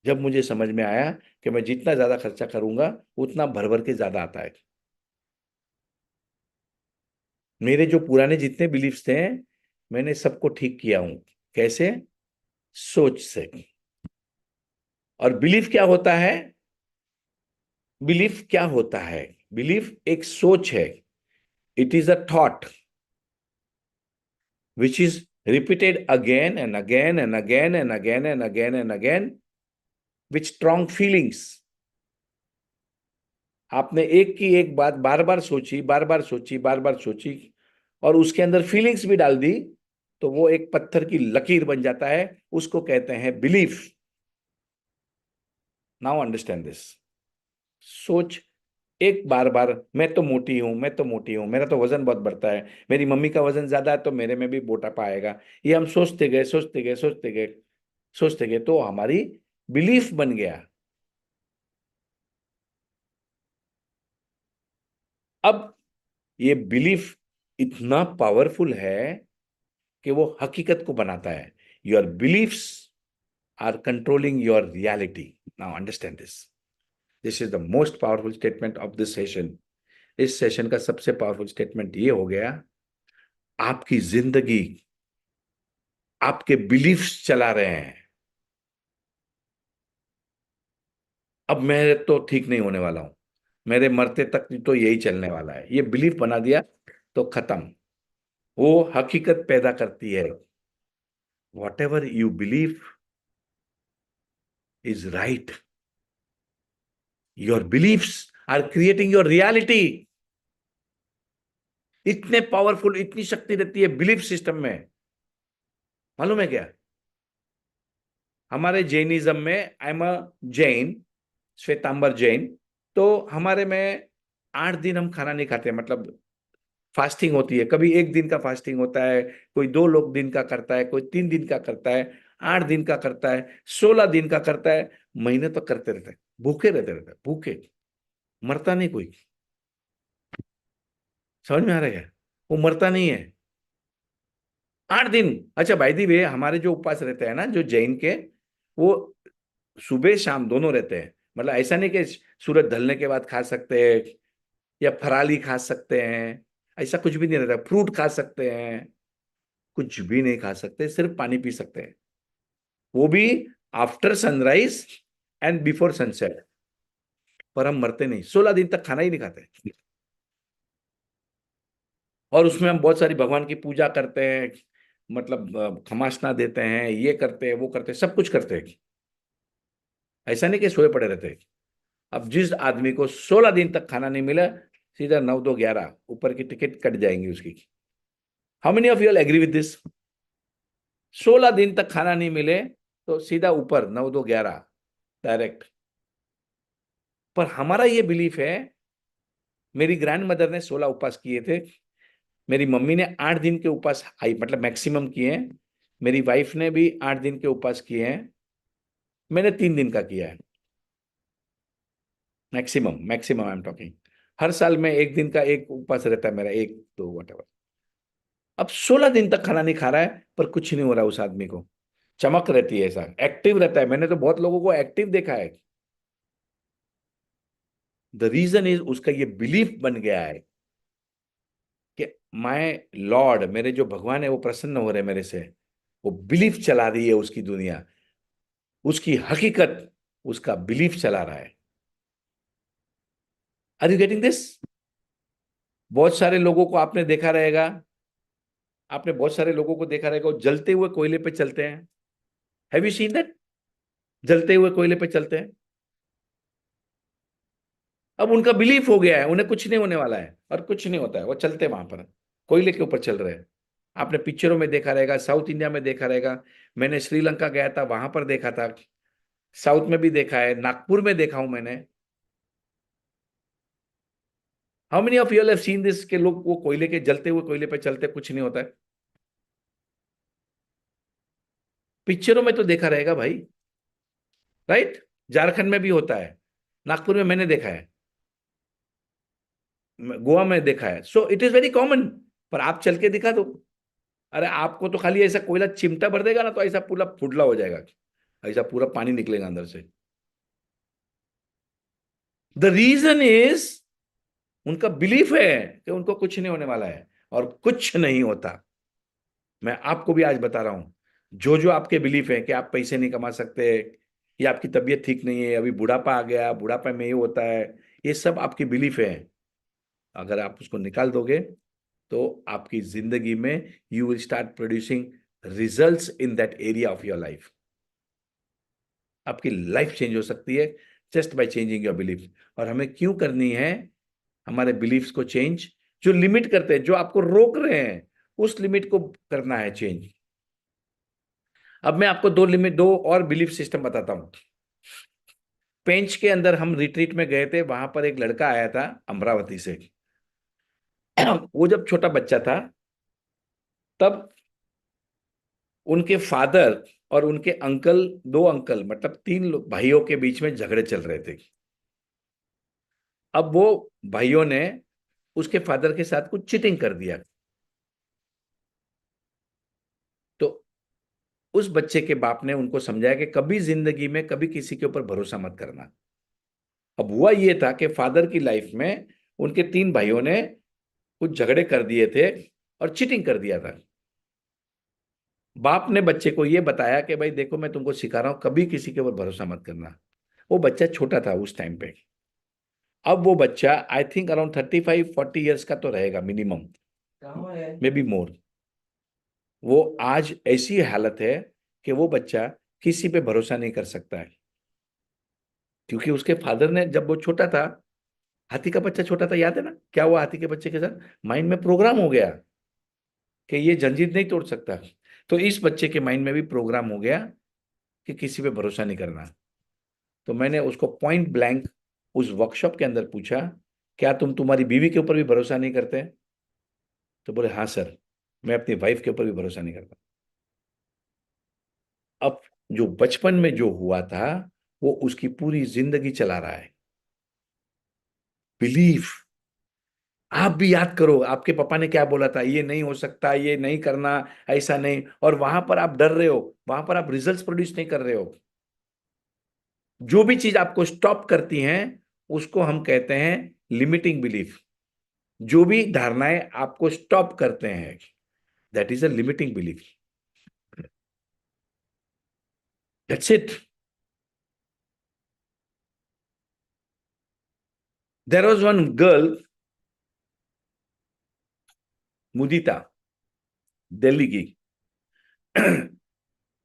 जब मुझे समझ में आया कि मैं जितना ज्यादा खर्चा करूंगा, उतना भर भर के ज्यादा आता है। मेरे जो पुराने जितने बिलीफ्स थे, मैंने सबको ठीक किया हूं। कैसे? सोच से। और बिलीफ क्या होता है? बिलीफ क्या होता है? बिलीफ एक सोच है। It is a thought which is repeated again and again and again and again and again and again with strong feelings. आपने एक की एक बात बार बार सोची, बार बार सोची, बार बार सोची, और उसके अंदर फीलिंग्स भी डाल दी, तो वो एक पत्थर की लकीर बन जाता है। उसको कहते हैं बिलीफ। Now understand this. सोच एक बार बार, मैं तो मोटी हूं, मैं तो मोटी हूं, मेरा तो वजन बहुत बढ़ता है, मेरी मम्मी का वजन ज्यादा है तो मेरे में भी मोटापा आएगा। ये हम सोचते गए, सोचते गए, सोचते गए, सोचते गए, तो हमारी बिलीफ बन गया। अब ये बिलीफ इतना पावरफुल है कि वो हकीकत को बनाता है। Your beliefs are controlling your reality. Now understand this. This is the most powerful statement of this session. इस सेशन का सबसे पावरफुल स्टेटमेंट ये हो गया, आपकी जिंदगी आपके बिलीफ्स चला रहे हैं। अब मैं तो ठीक नहीं होने वाला हूं, मेरे मरते तक तो यही चलने वाला है, ये बिलीफ बना दिया तो खत्म। वो हकीकत पैदा करती है। Whatever you believe is right. Your beliefs are creating your reality. इतने पावरफुल, इतनी शक्ति रहती है बिलीफ सिस्टम में, मालूम है क्या? हमारे जैनिज्म में, I am a Jain, Shwetambar Jain, तो हमारे में 8 दिन हम खाना नहीं खाते, मतलब फास्टिंग होती है। कभी एक दिन का फास्टिंग होता है, कोई 2 दिन का करता है, कोई 3 दिन का करता है, 8 दिन का करता है, 16 दिन का करता है, महीने तक करते रहते हैं। भूखे रहते भूखे, मरता नहीं कोई। समझ में आ रहा है? वो मरता नहीं है। 8 दिन। अच्छा, भाई दी वे, हमारे जो उपवास रहते हैं ना, जो जैन के, वो सुबह शाम दोनों रहते हैं। मतलब ऐसा नहीं कि सूरज ढलने के बाद खा सकते हैं, या फराली खा सकते हैं, ऐसा कुछ भी नहीं रहता। फ्रूट खा सकते हैं, कुछ भी नहीं खा सकते, सिर्फ पानी पी सकते हैं, वो भी after sunrise and before sunset. पर हम मरते नहीं, 16 दिन तक खाना ही नहीं खाते। और उसमें हम बहुत सारी भगवान की पूजा करते हैं, मतलब खमासना देते हैं, ये करते हैं, वो करते हैं, सब कुछ करते हैं। ऐसा नहीं कि सोए पड़े रहते। अब जिस आदमी को 16 दिन तक खाना नहीं मिला, सीधा 9 2 11 ऊपर की टिकट कट जाएंगी उसकी। How many of you agree with this? 16 दिन तक खाना नहीं मिले तो सीधा ऊपर 9 2 11 डायरेक्ट। पर हमारा ये बिलीफ है, मेरी ग्रैंड मदर ने 16 उपवास किए थे, मेरी मम्मी ने 8 दिन के उपवास हाई मतलब मैक्सिमम किए हैं, मेरी वाइफ ने भी 8 दिन के उपवास किए हैं, मैंने 3 दिन का किया है maximum. Maximum I am talking. हर साल में 1 दिन का एक उपवास रहता है मेरा, एक दो वट। अब 16 दिन तक खाना नहीं खा रहा है पर कुछ नहीं हो रहा उस आदमी को, चमक रहती है, ऐसा एक्टिव रहता है। मैंने तो बहुत लोगों को एक्टिव देखा है। द रीजन इज उसका ये बिलीफ बन गया है कि माय लॉर्ड, मेरे जो भगवान है वो प्रसन्न हो रहे मेरे से। वो बिलीफ चला रही है उसकी दुनिया, उसकी हकीकत, उसका बिलीफ चला रहा है। Are you getting this? बहुत सारे लोगों को आपने देखा रहेगा, आपने बहुत सारे लोगों को देखा रहेगा, वो जलते हुए कोयले पे चलते हैं। Have you seen that? जलते हुए कोयले पे चलते हैं। अब उनका बिलीफ हो गया है उन्हें कुछ नहीं होने वाला है, और कुछ नहीं होता है, वो चलते वहां पर कोयले के ऊपर चल रहे हैं। आपने पिक्चरों में देखा रहेगा, साउथ इंडिया में देखा रहेगा, मैंने श्रीलंका गया था वहां पर देखा था, साउथ में भी देखा है, नागपुर में देखा हूं मैंने। How many of you have seen this के लोग वो कोयले के, जलते हुए कोयले पे चलते, कुछ नहीं होता है। पिक्चरों में तो देखा रहेगा भाई, राइट? झारखंड में भी होता है, नागपुर में मैंने देखा है, गोवा में देखा है, so it is very common. पर आप चल के दिखा दो। अरे आपको तो खाली ऐसा कोयला चिमटा भर देगा ना तो ऐसा पूरा फुटला हो जाएगा, ऐसा पूरा पानी निकलेगा अंदर से। द रीजन इज उनका बिलीफ है कि उनको कुछ नहीं होने वाला है, और कुछ नहीं होता। मैं आपको भी आज बता रहा हूं, जो जो आपके बिलीफ है कि आप पैसे नहीं कमा सकते, या आपकी तबीयत ठीक नहीं है, अभी बुढ़ापा आ गया, बुढ़ापा में ये होता है, ये सब आपकी बिलीफ है। अगर आप उसको निकाल दोगे तो आपकी जिंदगी में you will start producing results in that area of your life. आपकी लाइफ चेंज हो सकती है just by changing your belief. और हमें क्यों करनी है हमारे बिलीफ्स को चेंज? जो लिमिट करते हैं, जो आपको रोक रहे हैं, उस लिमिट को करना है चेंज। अब मैं आपको दो और बिलीफ सिस्टम बताता हूं। पेंच के अंदर हम रिट्रीट में गए थे, वहां पर एक लड़का आया था अमरावती से। वो जब छोटा बच्चा था, तब उनके फादर और उनके अंकल, दो अंकल मतलब भाइयों के बीच में झगड़े चल रहे थे। अब वो भाइयों ने उसके फादर के साथ कुछ चीटिंग कर दिया। तो उस बच्चे के बाप ने उनको समझाया कि कभी जिंदगी में कभी किसी के ऊपर भरोसा मत करना। अब हुआ ये था कि फादर की लाइफ में उनके 3 भाइयों ने कुछ झगड़े कर दिए थे और चीटिंग कर दिया था। बाप ने बच्चे को ये बताया कि भाई देखो, मैं तुमको सिखा रहा हूं, कभी किसी के ऊपर भरोसा मत करना। वो बच्चा छोटा था उस टाइम पे। अब वो बच्चा आई थिंक अराउंड 35 40 ईयर्स का तो रहेगा मिनिमम, मे बी मोर। वो आज ऐसी हालत है कि वो बच्चा किसी पे भरोसा नहीं कर सकता है, क्योंकि उसके फादर ने, जब वो छोटा था, हाथी का बच्चा छोटा था, याद है ना क्या हुआ हाथी के बच्चे के साथ? माइंड में प्रोग्राम हो गया कि ये जंजीर नहीं तोड़ सकता। तो इस बच्चे के माइंड में भी प्रोग्राम हो गया कि किसी पे भरोसा नहीं करना। तो मैंने उसको पॉइंट ब्लैंक उस वर्कशॉप के अंदर पूछा, क्या तुम तुम्हारी बीवी के ऊपर भी भरोसा नहीं करते? तो बोले हाँ सर, मैं अपनी वाइफ के ऊपर भी भरोसा नहीं करता। अब जो बचपन में जो हुआ था वो उसकी पूरी जिंदगी चला रहा है। बिलीफ। आप भी याद करो, आपके पापा ने क्या बोला था, ये नहीं हो सकता, ये नहीं करना, ऐसा नहीं, और वहां पर आप डर रहे हो, वहां पर आप रिजल्ट्स प्रोड्यूस नहीं कर रहे हो। जो भी चीज आपको स्टॉप करती हैं उसको हम कहते हैं लिमिटिंग बिलीफ। जो भी धारणाएं आपको स्टॉप करते हैं, that is a limiting belief. That's it. There was one girl, Mudita, Delhi की।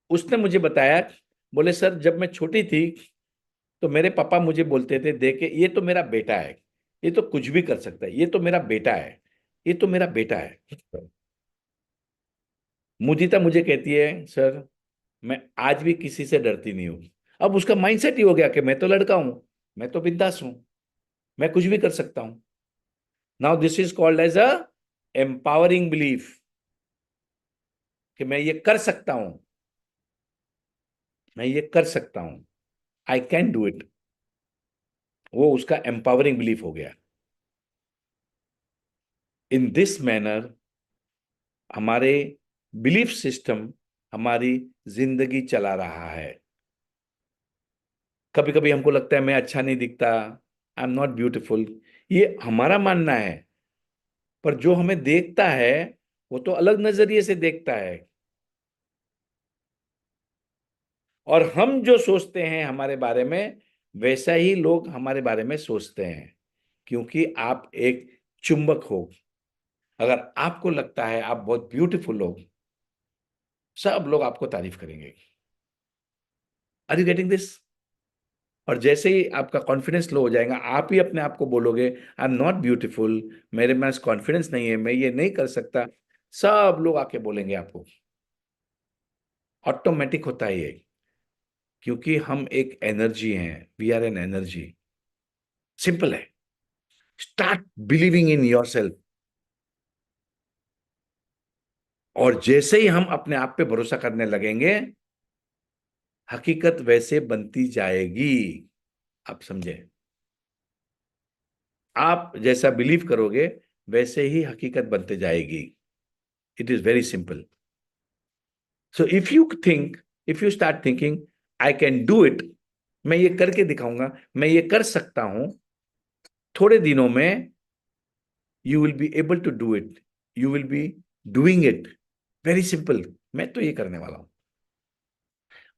उसने मुझे बताया, बोले सर जब मैं छोटी थी तो मेरे पापा मुझे बोलते थे, देखे ये तो मेरा बेटा है, ये तो कुछ भी कर सकता है, ये तो मेरा बेटा है, ये तो मेरा बेटा है। मुदिता मुझे कहती है, सर मैं आज भी किसी से डरती नहीं हूं। अब उसका माइंडसेट ही हो गया कि मैं तो लड़का हूं, मैं तो बिंदास हूं, मैं कुछ भी कर सकता हूं। Now this is called as a empowering belief, कि मैं ये कर सकता हूं, मैं ये कर सकता हूं, आई कैन डू इट। वो उसका एम्पावरिंग बिलीफ हो गया। इन दिस मैनर हमारे बिलीफ सिस्टम हमारी जिंदगी चला रहा है। कभी कभी हमको लगता है मैं अच्छा नहीं दिखता, आई एम नॉट ब्यूटिफुल, ये हमारा मानना है। पर जो हमें देखता है वो तो अलग नजरिए से देखता है। और हम जो सोचते हैं हमारे बारे में, वैसा ही लोग हमारे बारे में सोचते हैं। क्योंकि आप एक चुंबक हो। अगर आपको लगता है आप बहुत ब्यूटीफुल हो, सब लोग आपको तारीफ करेंगे। Are you getting this? और जैसे ही आपका कॉन्फिडेंस लो हो जाएगा, आप ही अपने आप को बोलोगे, आई एम नॉट ब्यूटीफुल, मेरे पास कॉन्फिडेंस नहीं है, मैं ये नहीं कर सकता, सब लोग आके बोलेंगे आपको। ऑटोमेटिक होता है ये। क्योंकि हम एक एनर्जी हैं, we are an energy. Simple है। Start believing in yourself. और जैसे ही हम अपने आप पे भरोसा करने लगेंगे, हकीकत वैसे बनती जाएगी। आप समझे? आप जैसा बिलीव करोगे वैसे ही हकीकत बनते जाएगी। It is very simple. So if you think, if you start thinking, I can do it, मैं ये करके दिखाऊंगा, मैं ये कर सकता हूं, थोड़े दिनों में you will be able to do it, you will be doing it. Very simple. मैं तो ये करने वाला हूं।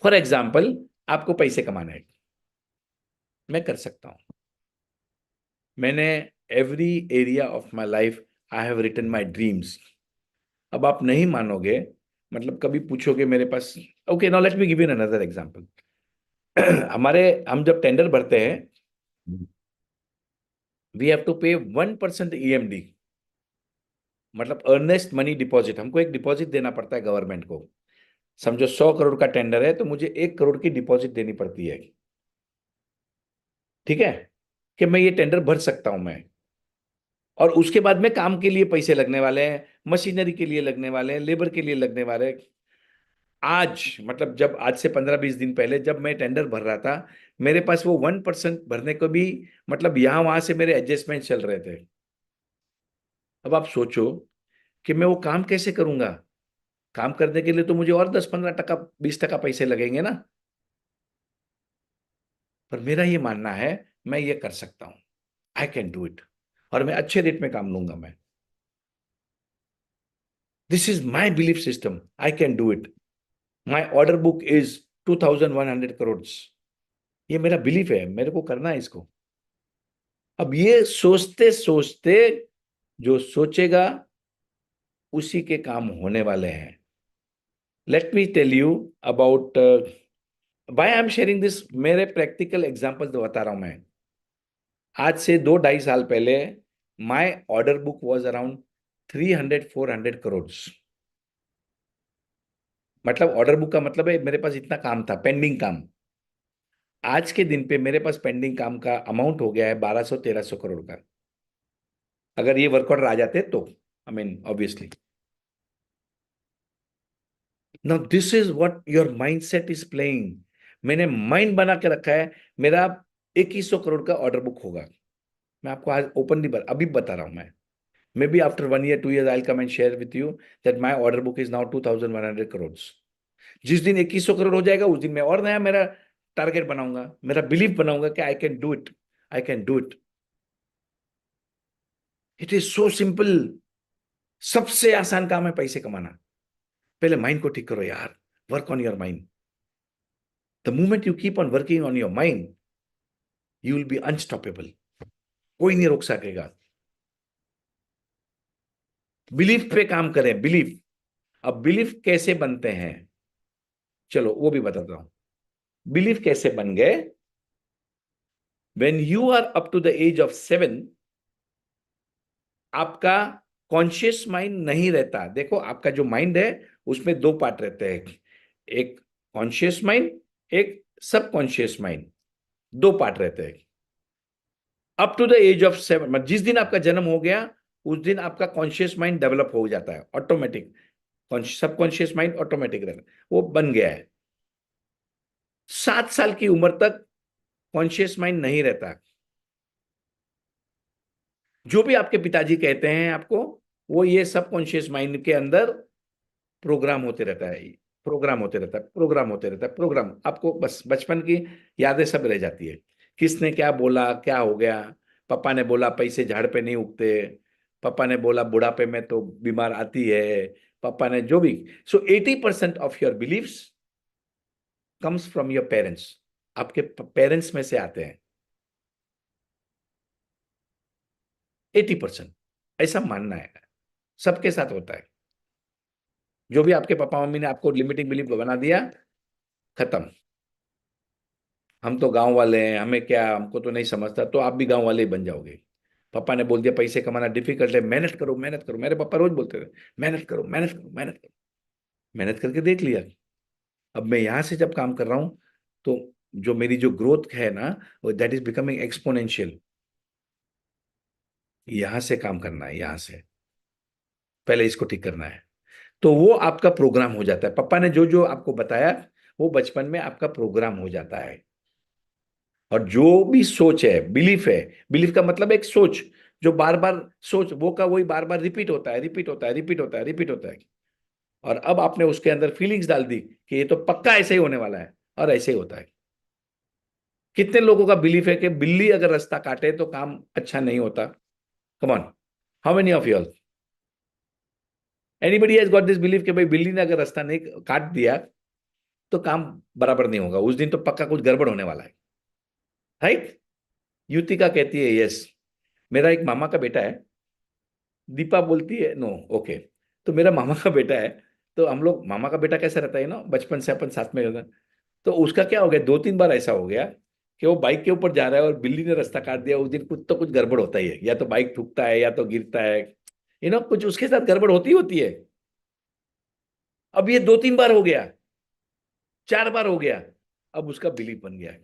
फॉर एग्जाम्पल, आपको पैसे कमाने हैं, मैं कर सकता हूं। मैंने every area of my life I have written my dreams. अब आप नहीं मानोगे, मतलब कभी पूछोगे मेरे पास। Okay, now let me give you another example. हमारे, हम जब टेंडर भरते हैं, वी हैव टू पे 1% ईएमडी, मतलब अर्नेस्ट मनी डिपॉजिट। हमको एक डिपॉजिट देना पड़ता है गवर्नमेंट को। समझो 100 करोड़ का टेंडर है, तो मुझे 1 करोड़ की डिपॉजिट देनी पड़ती है। ठीक है? कि मैं ये टेंडर भर सकता हूं मैं। और उसके बाद में काम के लिए पैसे लगने वाले हैं, मशीनरी के लिए लगने वाले हैं, लेबर के लिए लगने वाले हैं। आज, मतलब जब आज से 15-20 दिन पहले जब मैं टेंडर भर रहा था, मेरे पास वो 1% भरने को भी, मतलब यहां वहां से मेरे एडजस्टमेंट चल रहे थे। अब आप सोचो कि मैं वो काम कैसे करूंगा। काम करने के लिए तो मुझे और 10-15%, 20% पैसे लगेंगे ना। पर मेरा ये मानना है, मैं ये कर सकता हूं, आई कैन डू इट। और मैं अच्छे रेट में काम लूंगा मैं। This is my belief system, I can do it. My order book is 2,100 crore. ये मेरा बिलीफ है, मेरे को करना है इसको। अब ये सोचते सोचते, जो सोचेगा उसी के काम होने वाले हैं। Let me tell you about why I am sharing this. मेरे प्रैक्टिकल एग्जांपल तो बता रहा हूं मैं। आज से 2-2.5 साल पहले my order book was around 300-400 crore. मतलब ऑर्डर बुक का मतलब है मेरे पास इतना काम था, पेंडिंग काम। आज के दिन पे मेरे पास पेंडिंग काम का अमाउंट हो गया है 1200-1300 करोड़ का। अगर ये वर्क ऑर्डर आ जाते तो, I mean obviously. Now this is what your mindset is playing. मैंने माइंड बना के रखा है, मेरा 2100 करोड़ का ऑर्डर बुक होगा। मैं आपको आज ओपनली अभी बता रहा हूं मैं। May be after 1 year 2 years I come and share with you that my order book is now 2,100 crore. जिस दिन 2100 करोड़ हो जाएगा, उस दिन मैं और नया मेरा टारगेट बनाऊंगा, मेरा बिलीफ बनाऊंगा कि आई can do it, I can do it. It is so simple. सबसे आसान काम है पैसे कमाना। पहले माइंड को ठीक करो यार। Work on your mind. The moment you keep on working on your mind, you will be unstoppable. कोई नहीं रोक सकेगा। बिलीफ पे काम करें, बिलीफ। अब बिलीफ कैसे बनते हैं, चलो वो भी बताता हूं। बिलीफ कैसे बन गए। When you are up to the age of 7, आपका कॉन्शियस माइंड नहीं रहता। देखो, आपका जो माइंड है उसमें दो पार्ट रहते हैं, एक कॉन्शियस माइंड, एक सबकॉन्शियस माइंड, दो पार्ट रहते हैं। Up to the age of 7, मतलब जिस दिन आपका जन्म हो गया उस दिन आपका कॉन्शियस माइंड डेवलप हो जाता है ऑटोमेटिक। सबकॉन्शियस माइंड ऑटोमेटिक रहता है, वो बन गया है। 7 साल की उम्र तक कॉन्शियस माइंड नहीं रहता। जो भी आपके पिताजी कहते हैं आपको, वो ये सबकॉन्शियस माइंड के अंदर प्रोग्राम होते रहता है, प्रोग्राम होते रहता है, प्रोग्राम होते रहता है, प्रोग्राम। आपको बस बचपन की यादें सब रह जाती है। किसने क्या बोला, क्या हो गया, पापा ने बोला पैसे झाड़ पे नहीं उगते, पापा ने बोला बुढ़ापे में तो बीमार आती है, पापा ने जो भी। So 80% of your believes comes from your parents, आपके पेरेंट्स में से आते हैं 80%। ऐसा मानना है, सबके साथ होता है। जो भी आपके पापा मम्मी ने आपको लिमिटिंग बिलीफ बना दिया, खत्म। हम तो गांव वाले हैं, हमें क्या, हमको तो नहीं समझता, तो आप भी गांव वाले ही बन जाओगे। पापा ने बोल दिया पैसे कमाना डिफिकल्ट है, मेहनत करो मेहनत करो। मेरे पापा रोज बोलते थे मेहनत करो मेहनत करो मेहनत करो। मेहनत करके देख लिया। अब मैं यहां से जब काम कर रहा हूं, तो जो मेरी जो ग्रोथ है ना, वो दैट इज बिकमिंग एक्सपोनेंशियल। यहां से काम करना है, यहां से पहले इसको ठीक करना है। तो वो आपका प्रोग्राम हो जाता है। पापा ने जो जो आपको बताया, वो बचपन में आपका प्रोग्राम हो जाता है। और जो भी सोच है, बिलीफ है, बिलीफ का मतलब एक सोच, जो बार बार सोच, वो का वही बार बार रिपीट होता है, रिपीट होता है, रिपीट होता है, रिपीट होता है। और अब आपने उसके अंदर फीलिंग्स डाल दी कि ये तो पक्का ऐसे ही होने वाला है, और ऐसे ही होता है। कितने लोगों का बिलीफ है कि बिल्ली अगर रास्ता काटे तो काम अच्छा नहीं होता? Come on, how many of you all, anybody has got this belief कि भाई बिल्ली ने अगर रास्ता नहीं काट दिया तो काम बराबर नहीं होगा, उस दिन तो पक्का कुछ गड़बड़ होने वाला है, राइट? युतिका कहती है यस। मेरा एक मामा का बेटा है, दीपा बोलती है नो, ओके। तो मेरा मामा का बेटा है, तो हम लोग, मामा का बेटा कैसा रहता है ना, बचपन से अपन साथ में रहता है। तो उसका क्या हो गया, 2-3 बार ऐसा हो गया कि वो बाइक के ऊपर जा रहा है और बिल्ली ने रास्ता काट दिया। उस दिन कुछ तो कुछ गड़बड़ होता ही है, या तो बाइक ठुकता है या तो गिरता है, कुछ उसके साथ गड़बड़ होती होती है। अब ये 2-3 बार हो गया, 4 बार हो गया, अब उसका बिलीव बन गया है।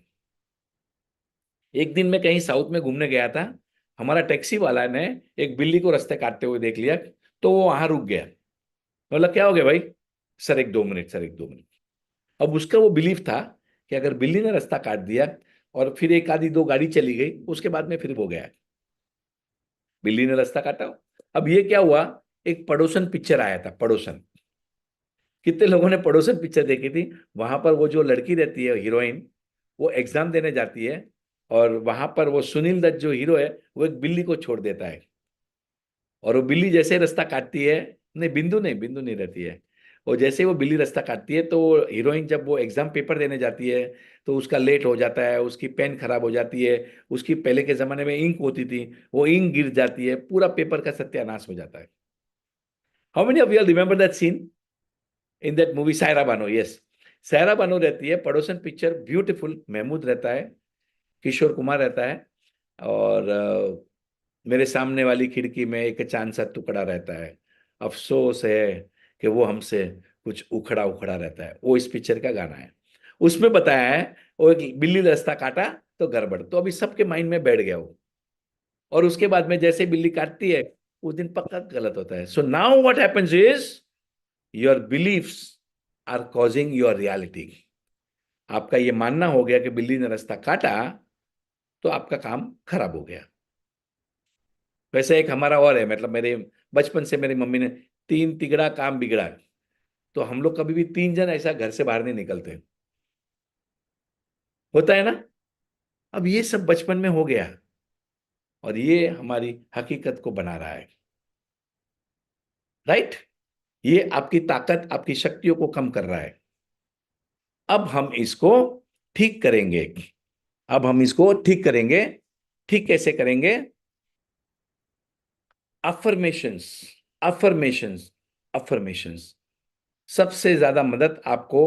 एक दिन मैं कहीं साउथ में घूमने गया था, हमारा टैक्सी वाला ने एक बिल्ली को रास्ते काटते हुए देख लिया, तो वो वहां रुक गया। बोला क्या हो गया भाई? सर एक 2 मिनट, सर एक 2 मिनट। अब उसका वो बिलीफ था कि अगर बिल्ली ने रास्ता काट दिया और फिर एक आधी दो गाड़ी चली गई, उसके बाद में फिर हो गया, बिल्ली ने रास्ता काटा। अब ये क्या हुआ, एक पड़ोसन पिक्चर आया था, पड़ोसन। कितने लोगों ने पड़ोसन पिक्चर देखी थी? वहां पर वो जो लड़की रहती है हीरोइन, वो एग्जाम देने जाती है, और वहां पर वो सुनील दत्त जो हीरो है, वो एक बिल्ली को छोड़ देता है। और वो बिल्ली जैसे रास्ता काटती है, नहीं बिंदु नहीं, बिंदु नहीं रहती है, वो जैसे वो बिल्ली रास्ता काटती है, तो हीरोइन जब वो एग्जाम पेपर देने जाती है, तो उसका लेट हो जाता है, उसकी पेन खराब हो जाती है, उसकी पहले के जमाने में इंक होती थी, वो इंक गिर जाती है, पूरा पेपर का सत्यानाश हो जाता है। How many of you remember that seen in that movie? Saira Bano, yes. Saira Bano रहती है, पड़ोसन पिक्चर, ब्यूटीफुल। महमूद रहता है, किशोर कुमार रहता है, और मेरे सामने वाली खिड़की में एक चांद सा टुकड़ा रहता है, अफसोस है कि वो हमसे कुछ उखड़ा उखड़ा रहता है। वो इस पिक्चर का गाना है। उसमें बताया है, वो एक बिल्ली रास्ता काटा तो गड़बड़, तो अभी सबके माइंड में बैठ गया वो। और उसके बाद में जैसे बिल्ली काटती है, उस दिन पक्का गलत होता है। So now what happens is, your beliefs are causing your reality. आपका ये मानना हो गया कि बिल्ली ने रास्ता काटा तो आपका काम खराब हो गया। वैसे एक हमारा और है, मतलब मेरे बचपन से मेरी मम्मी ने, तीन तिगड़ा काम बिगड़ा। तो हम लोग कभी भी 3 जन ऐसा घर से बाहर नहीं निकलते, होता है ना। अब ये सब बचपन में हो गया, और ये हमारी हकीकत को बना रहा है, राइट? ये आपकी ताकत, आपकी शक्तियों को कम कर रहा है। अब हम इसको ठीक करेंगे। अब हम इसको ठीक करेंगे। ठीक कैसे करेंगे? Affirmations, affirmations, affirmations. सबसे ज्यादा मदद आपको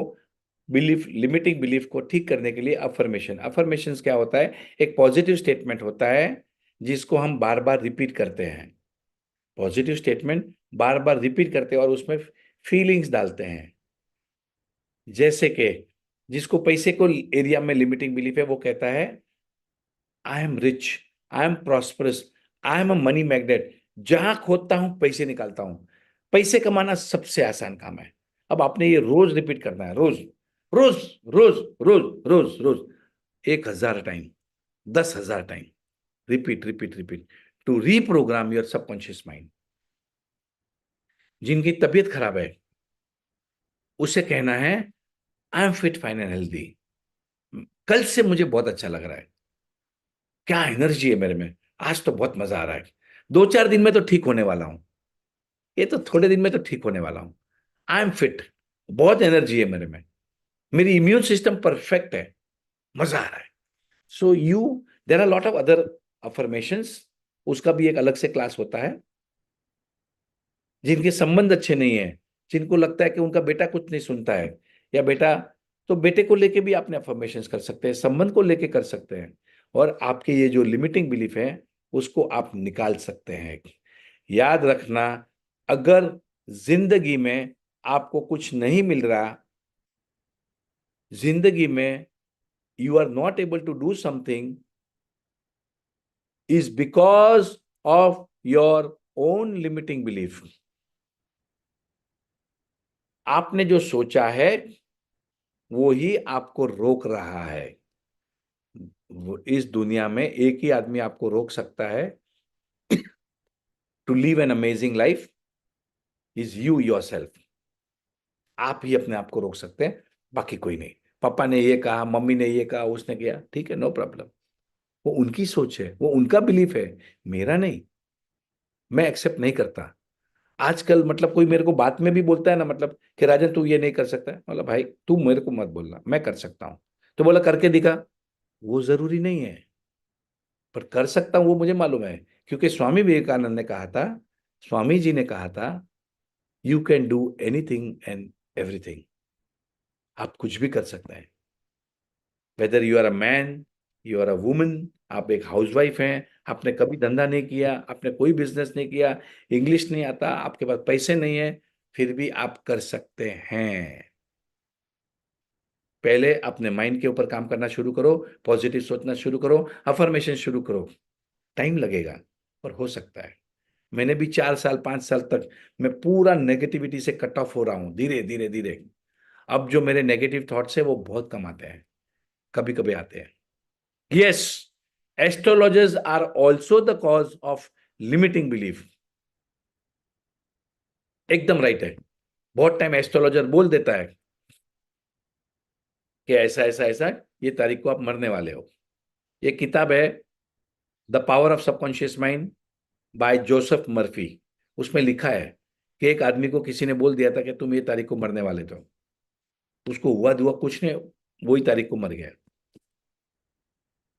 बिलीफ, लिमिटिंग बिलीफ को ठीक करने के लिए अफर्मेशन। अफर्मेशंस क्या होता है? एक पॉजिटिव स्टेटमेंट होता है जिसको हम बार बार रिपीट करते हैं। पॉजिटिव स्टेटमेंट बार बार रिपीट करते हैं और उसमें फीलिंग्स डालते हैं। जैसे कि जिसको पैसे को एरिया में लिमिटिंग बिलीफ है, वो कहता है I am rich, I am prosperous, I am a money magnet. जहां खोदता हूं पैसे निकालता हूं। पैसे कमाना सबसे आसान काम है। अब आपने ये रोज रिपीट करना है, रोज रोज रोज रोज रोज रोज, 1,000 time, 10,000 time, repeat repeat repeat, to reprogram your subconscious mind. जिनकी तबीयत खराब है उसे कहना है I am fit, fine and healthy. कल से मुझे बहुत अच्छा लग रहा है, क्या एनर्जी है मेरे में, आज तो बहुत मजा आ रहा है, 2-4 दिन में तो ठीक होने वाला हूं, ये तो थोड़े दिन में तो ठीक होने वाला हूं, आई एम फिट, बहुत एनर्जी है मेरे में, मेरी इम्यून सिस्टम परफेक्ट है, मजा आ रहा है। So you, there are lot of other affirmations, उसका भी एक अलग से क्लास होता है। जिनके संबंध अच्छे नहीं है, जिनको लगता है कि उनका बेटा कुछ नहीं सुनता है या बेटा, तो बेटे को लेके भी आपने अफर्मेशंस कर सकते हैं, संबंध को लेके कर सकते हैं, और आपके ये जो लिमिटिंग बिलीफ है उसको आप निकाल सकते हैं। याद रखना, अगर जिंदगी में आपको कुछ नहीं मिल रहा, जिंदगी में you are not able to do something, is because of your own limiting belief. आपने जो सोचा है वो ही आपको रोक रहा है। इस दुनिया में एक ही आदमी आपको रोक सकता है to live an amazing life, is you yourself. आप ही अपने आप को रोक सकते हैं, बाकी कोई नहीं। पापा ने ये कहा, मम्मी ने ये कहा, उसने किया, ठीक है, नो प्रॉब्लम, वो उनकी सोच है, वो उनका बिलीफ है, मेरा नहीं। मैं एक्सेप्ट नहीं करता। आजकल मतलब कोई मेरे को बात में भी बोलता है ना, मतलब कि राजन तू ये नहीं कर सकता है, मतलब भाई तू मेरे को मत बोलना, मैं कर सकता हूं। तो बोला करके दिखा, वो जरूरी नहीं है, पर कर सकता हूं वो मुझे मालूम है। क्योंकि स्वामी विवेकानंद ने कहा था, स्वामी जी ने कहा था, you can do anything and everything. आप कुछ भी कर सकते हैं, whether you are a man, you are a woman, आप एक हाउसवाइफ हैं, आपने कभी धंधा नहीं किया, आपने कोई बिजनेस नहीं किया, इंग्लिश नहीं आता, आपके पास पैसे नहीं है, फिर भी आप कर सकते हैं। पहले अपने माइंड के ऊपर काम करना शुरू करो, पॉजिटिव सोचना शुरू करो, अफर्मेशन शुरू करो। टाइम लगेगा, पर हो सकता है। मैंने भी 4 साल 5 साल तक मैं पूरा नेगेटिविटी से कट ऑफ हो रहा हूं, धीरे धीरे धीरे। अब जो मेरे नेगेटिव थॉट्स है वो बहुत कम आते हैं, कभी कभी आते हैं। Yes, astrologers are also the cause of limiting belief. एकदम राइट है। बहुत टाइम एस्ट्रोलॉजर बोल देता है कि ऐसा ऐसा ऐसा, ये तारीख को आप मरने वाले हो। ये किताब है the power of subconscious mind bye Joseph Murphy. उसमें लिखा है कि एक आदमी को किसी ने बोल दिया था कि तुम ये तारीख को मरने वाले थे, उसको हुआ दुआ कुछ नहीं, वही तारीख को मर गया।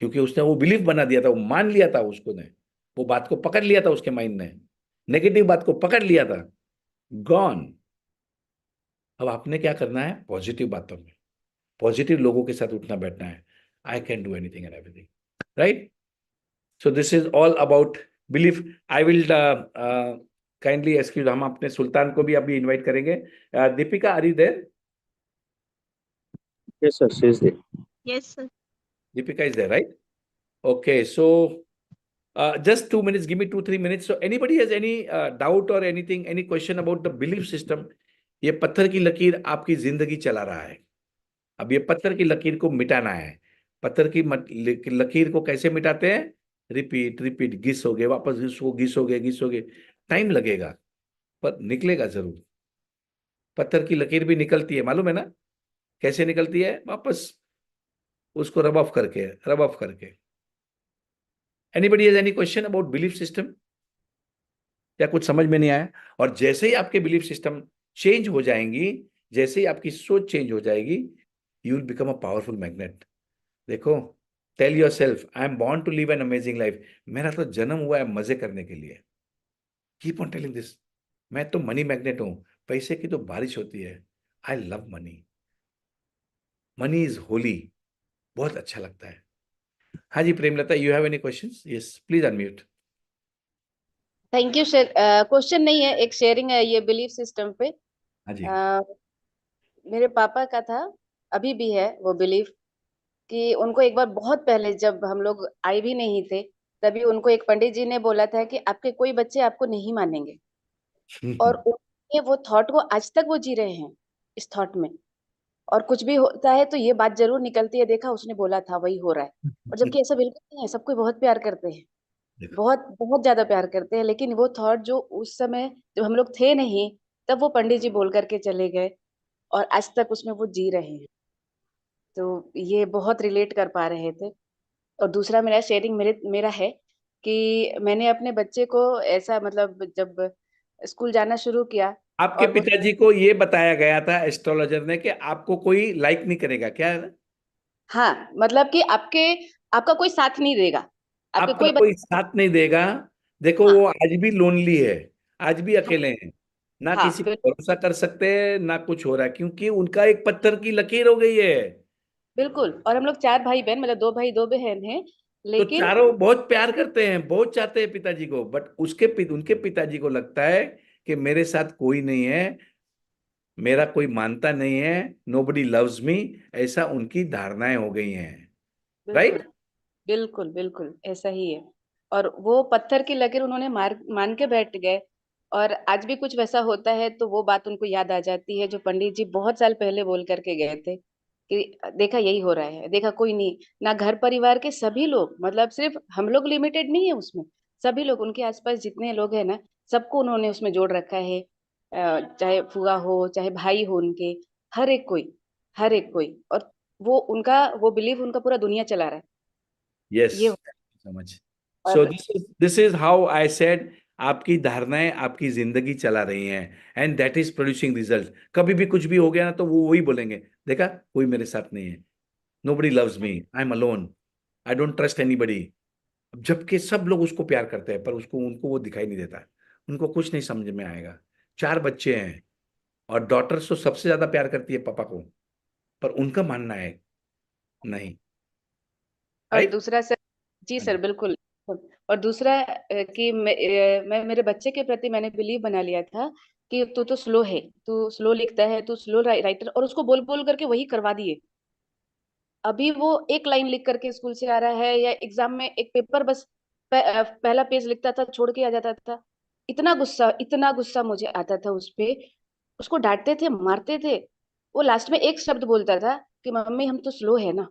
क्योंकि उसने वो बिलीफ बना दिया था, वो मान लिया था, उसको ने वो बात को पकड़ लिया था, उसके माइंड ने नेगेटिव बात को पकड़ लिया था, गॉन। अब आपने क्या करना है? पॉजिटिव बातों में, पॉजिटिव लोगों के साथ उठना बैठना है। I can do anything and everything, right? So this is all about belief. I will kindly excuse, हम अपने सुल्तान को भी अभी इनवाइट करेंगे। Deepika, are you there? Yes, sir. She is there. Yes, sir. Deepika is there, right? Okay, so just 2 minutes, give me 2-3 minutes. So anybody has any doubt or anything, any question about the belief system? ये पत्थर की लकीर आपकी जिंदगी चला रहा है। अब ये पत्थर की लकीर को मिटाना है। पत्थर की लकीर को कैसे मिटाते हैं? रिपीट रिपीट, घिसोगे, वापस घिसोगे घिसोगे, टाइम लगेगा, पर निकलेगा जरूर। पत्थर की लकीर भी निकलती है, मालूम है ना कैसे निकलती है? वापस उसको रब ऑफ करके, रब ऑफ करके। Anybody has any question about belief system? या कुछ समझ में नहीं आया? और जैसे ही आपके बिलीफ सिस्टम चेंज हो जाएंगी, जैसे ही आपकी सोच चेंज हो जाएगी, you will become a powerful magnet. देखो, tell yourself I am born to live an amazing life. मेरा तो जन्म हुआ है मजे करने के लिए। Keep on telling this. मैं तो मनी मैग्नेट हूं, पैसे की तो बारिश होती है। I love money. Money is holy. बहुत अच्छा लगता है। हाँ जी Premlata, you have any questions? Yes please unmute. Thank you sir. Question नहीं है, एक शेयरिंग है ये बिलीफ सिस्टम पे। हाँ जी। अ, मेरे पापा का था, अभी भी है वो बिलीफ, कि उनको एक बार बहुत पहले जब हम लोग आए भी नहीं थे, तभी उनको एक पंडित जी ने बोला था कि आपके कोई बच्चे आपको नहीं मानेंगे। और उनके वो थॉट को आज तक वो जी रहे हैं, इस थॉट में। और कुछ भी होता है तो ये बात जरूर निकलती है, देखा उसने बोला था वही हो रहा है। और जबकि ऐसा बिल्कुल नहीं है, सबको बहुत प्यार करते हैं, देखो। बहुत बहुत ज्यादा प्यार करते हैं। लेकिन वो थॉट जो उस समय जब हम लोग थे नहीं, तब वो पंडित जी बोल करके चले गए, और आज तक उसमें वो जी रहे हैं। तो ये बहुत रिलेट कर पा रहे थे। और दूसरा मेरा शेयरिंग मेरा है कि मैंने अपने बच्चे को ऐसा, मतलब जब स्कूल जाना शुरू किया आपके और वो, पिताजी को ये बताया गया था एस्ट्रोलॉजर ने कि आपको कोई लाइक नहीं करेगा क्या? हाँ, मतलब कि आपका कोई साथ नहीं देगा, आपके आपका कोई कोई बच्चे। साथ नहीं देगा। देखो हाँ वो आज भी लोनली है, आज भी हाँ अकेले हैं। ना हाँ, किसी पर बिल्कुल भरोसा कर सकते हैं ना कुछ हो रहा है, क्योंकि उनका एक पत्थर की लकीर हो गई है। बिल्कुल। और हम लोग चार भाई बहन, मतलब दो भाई दो बहन हैं, तो लेकिन चारों बहुत प्यार करते हैं, बहुत चाहते हैं पिताजी को, बट उनके पिताजी को लगता है कि मेरे साथ कोई नहीं है, मेरा कोई मानता नहीं है, नोबडी लव्स मी। ऐसा उनकी धारणाएं हो गई हैं। बिल्कुल राइट। बिल्कुल बिल्कुल ऐसा ही है। और वो पत्थर की लकीर उन्होंने मान के बैठ गए। और आज भी कुछ वैसा होता है तो वो बात उनको याद आ जाती है, जो पंडित जी बहुत साल पहले बोल करके गए थे, कि देखा यही हो रहा है, देखा कोई नहीं। ना घर परिवार के सभी लोग, मतलब सिर्फ हम लोग लिमिटेड नहीं है उसमें, सभी लोग उनके आसपास जितने लोग हैं ना, सबको उन्होंने उसमें जोड़ रखा है। चाहे फुआ हो, चाहे भाई हो उनके, हर एक कोई, हर एक कोई। और वो उनका वो बिलीव उनका पूरा दुनिया चला रहा है। यस। ये सो मच। सो और this is how I said, आपकी धारणाएं आपकी जिंदगी चला रही हैं, and that is producing result. कभी भी कुछ भी हो गया ना तो वो वही बोलेंगे, देखा कोई मेरे साथ नहीं है, nobody loves me, I am alone, I don't trust anybody. जबकि सब लोग उसको प्यार करते हैं, पर उसको उनको वो दिखाई नहीं देता। उनको कुछ नहीं समझ में आएगा। चार बच्चे हैं, और डॉटर्स तो सबसे ज्यादा प्यार करती है पापा को, पर उनका मानना है नहीं। और राइट। दूसरा सर, जी सर बिल्कुल। और दूसरा कि मैं मेरे बच्चे के प्रति मैंने बिलीव बना लिया था कि तू तो स्लो है, तू स्लो लिखता है, तू स्लो राइटर, और उसको बोल बोल करके वही करवा दिए। अभी वो एक लाइन लिख करके स्कूल से आ रहा है, या एग्जाम में एक पेपर बस पहला पेज लिखता था, छोड़ के आ जाता था। इतना गुस्सा मुझे आता था उस पे। उसको डांटते थे, मारते थे। वो लास्ट में एक शब्द बोलता था कि मम्मी हम तो स्लो है ना।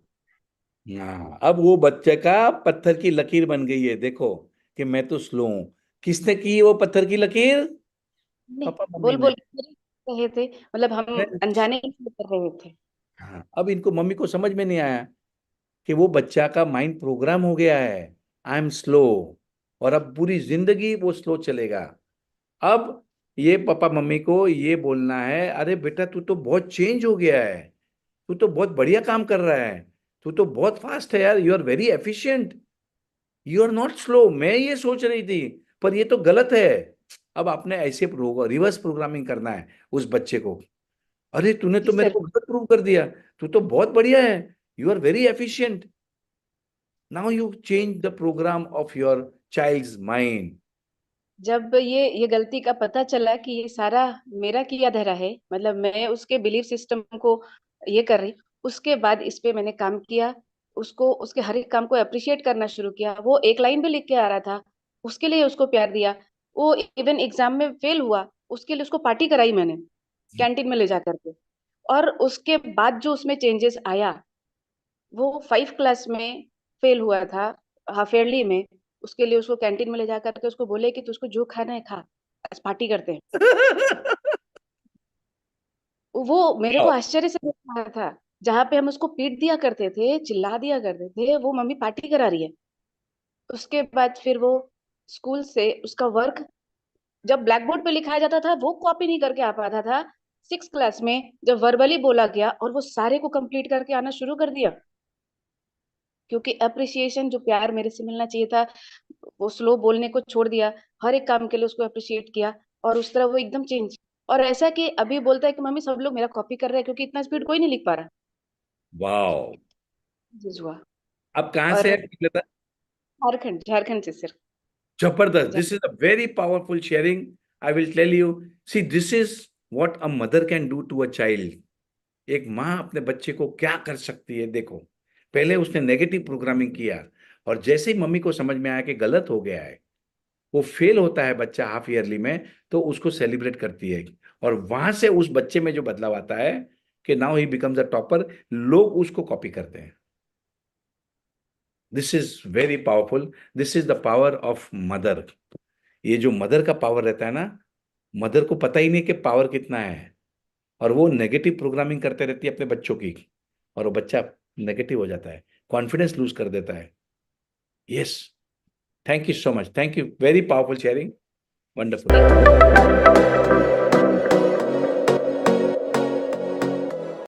हाँ, अब वो बच्चे का पत्थर की लकीर बन गई है, देखो कि मैं तो स्लो हूं। किसने की वो पत्थर की लकीर? नहीं, पापा मम्मी बोल ने। बोल के रहे थे, मतलब हम अनजाने ही कर रहे थे। हाँ, अब इनको मम्मी को समझ में नहीं आया कि वो बच्चा का माइंड प्रोग्राम हो गया है, आई एम स्लो, और अब पूरी जिंदगी वो स्लो चलेगा। अब ये पापा मम्मी को ये बोलना है, अरे बेटा तू तो बहुत चेंज हो गया है, तू तो बहुत बढ़िया काम कर रहा है, तू तो बहुत फास्ट है यार, you are very efficient, you are not slow. मैं ये सोच रही थी, पर ये तो गलत है। अब आपने ऐसे रिवर्स प्रोग्रामिंग करना है उस बच्चे को। अरे तूने जी तो मेरे सर। को गलत प्रूव कर दिया, तू तो बहुत बढ़िया है, you are very efficient. Now you change the program of your child's mind. जब ये गलती का पता चला कि ये सारा मेरा किया धरा है, मतलब मैं उसके बिलीफ सिस्टम को ये कर रही, उसके बाद इस पे मैंने काम किया। उसको उसके हर एक काम को अप्रिशिएट करना शुरू किया। वो एक लाइन भी लिख के आ रहा था, उसके लिए उसको प्यार दिया। वो इवन एग्जाम में फेल हुआ, उसके लिए उसको पार्टी कराई मैंने, कैंटीन में ले जा करके। और उसके बाद जो उसमें चेंजेस आया, वो 5 क्लास में फेल हुआ था, हाफ ईयरली में। उसके लिए उसको कैंटीन में ले जा करके उसको बोले कि तुझको जो खाना है खा, आज पार्टी करते हैं। वो मेरे को आश्चर्य से देख रहा था। जहाँ पे हम उसको पीट दिया करते थे, चिल्ला दिया करते थे, वो मम्मी पार्टी करा रही है। उसके बाद फिर वो स्कूल से उसका वर्क जब ब्लैक बोर्ड पे लिखाया जाता था, वो कॉपी नहीं करके आ पाता था। 6 क्लास में जब वर्बली बोला गया, और वो सारे को कंप्लीट करके आना शुरू कर दिया। क्योंकि अप्रिसिएशन, जो प्यार मेरे से मिलना चाहिए था, वो स्लो बोलने को छोड़ दिया। हर एक काम के लिए उसको अप्रिशिएट किया, और उस तरह वो एकदम चेंज। और ऐसा कि अभी बोलता है कि मम्मी सब लोग मेरा कॉपी कर रहे हैं, क्योंकि इतना स्पीड कोई नहीं लिख पा रहा। वाओ, जी हुआ। आप कहाँ और से है? झारखंड, झारखंड से sir. Jabardast. Jha- This is a very powerful sharing. I will tell you. See, this is what a mother can do to a child. एक माँ अपने बच्चे को क्या कर सकती है, देखो। पहले उसने नेगेटिव प्रोग्रामिंग किया, और जैसे ही मम्मी को समझ में आया कि गलत हो गया है, वो फेल होता है बच्चा हाफ ईयरली में, तो उसको सेलिब्रेट करती है। और वहां से उस बच्चे में जो बदलाव आता है कि now he becomes a topper, लोग उसको कॉपी करते हैं। This is very powerful. This is the power of mother. ये जो मदर का पावर रहता है ना, मदर को पता ही नहीं कि पावर कितना है, और वो नेगेटिव प्रोग्रामिंग करते रहती है अपने बच्चों की, और वो बच्चा नेगेटिव हो जाता है, कॉन्फिडेंस लूज कर देता है। Yes, thank you so much, thank you, very powerful sharing, wonderful.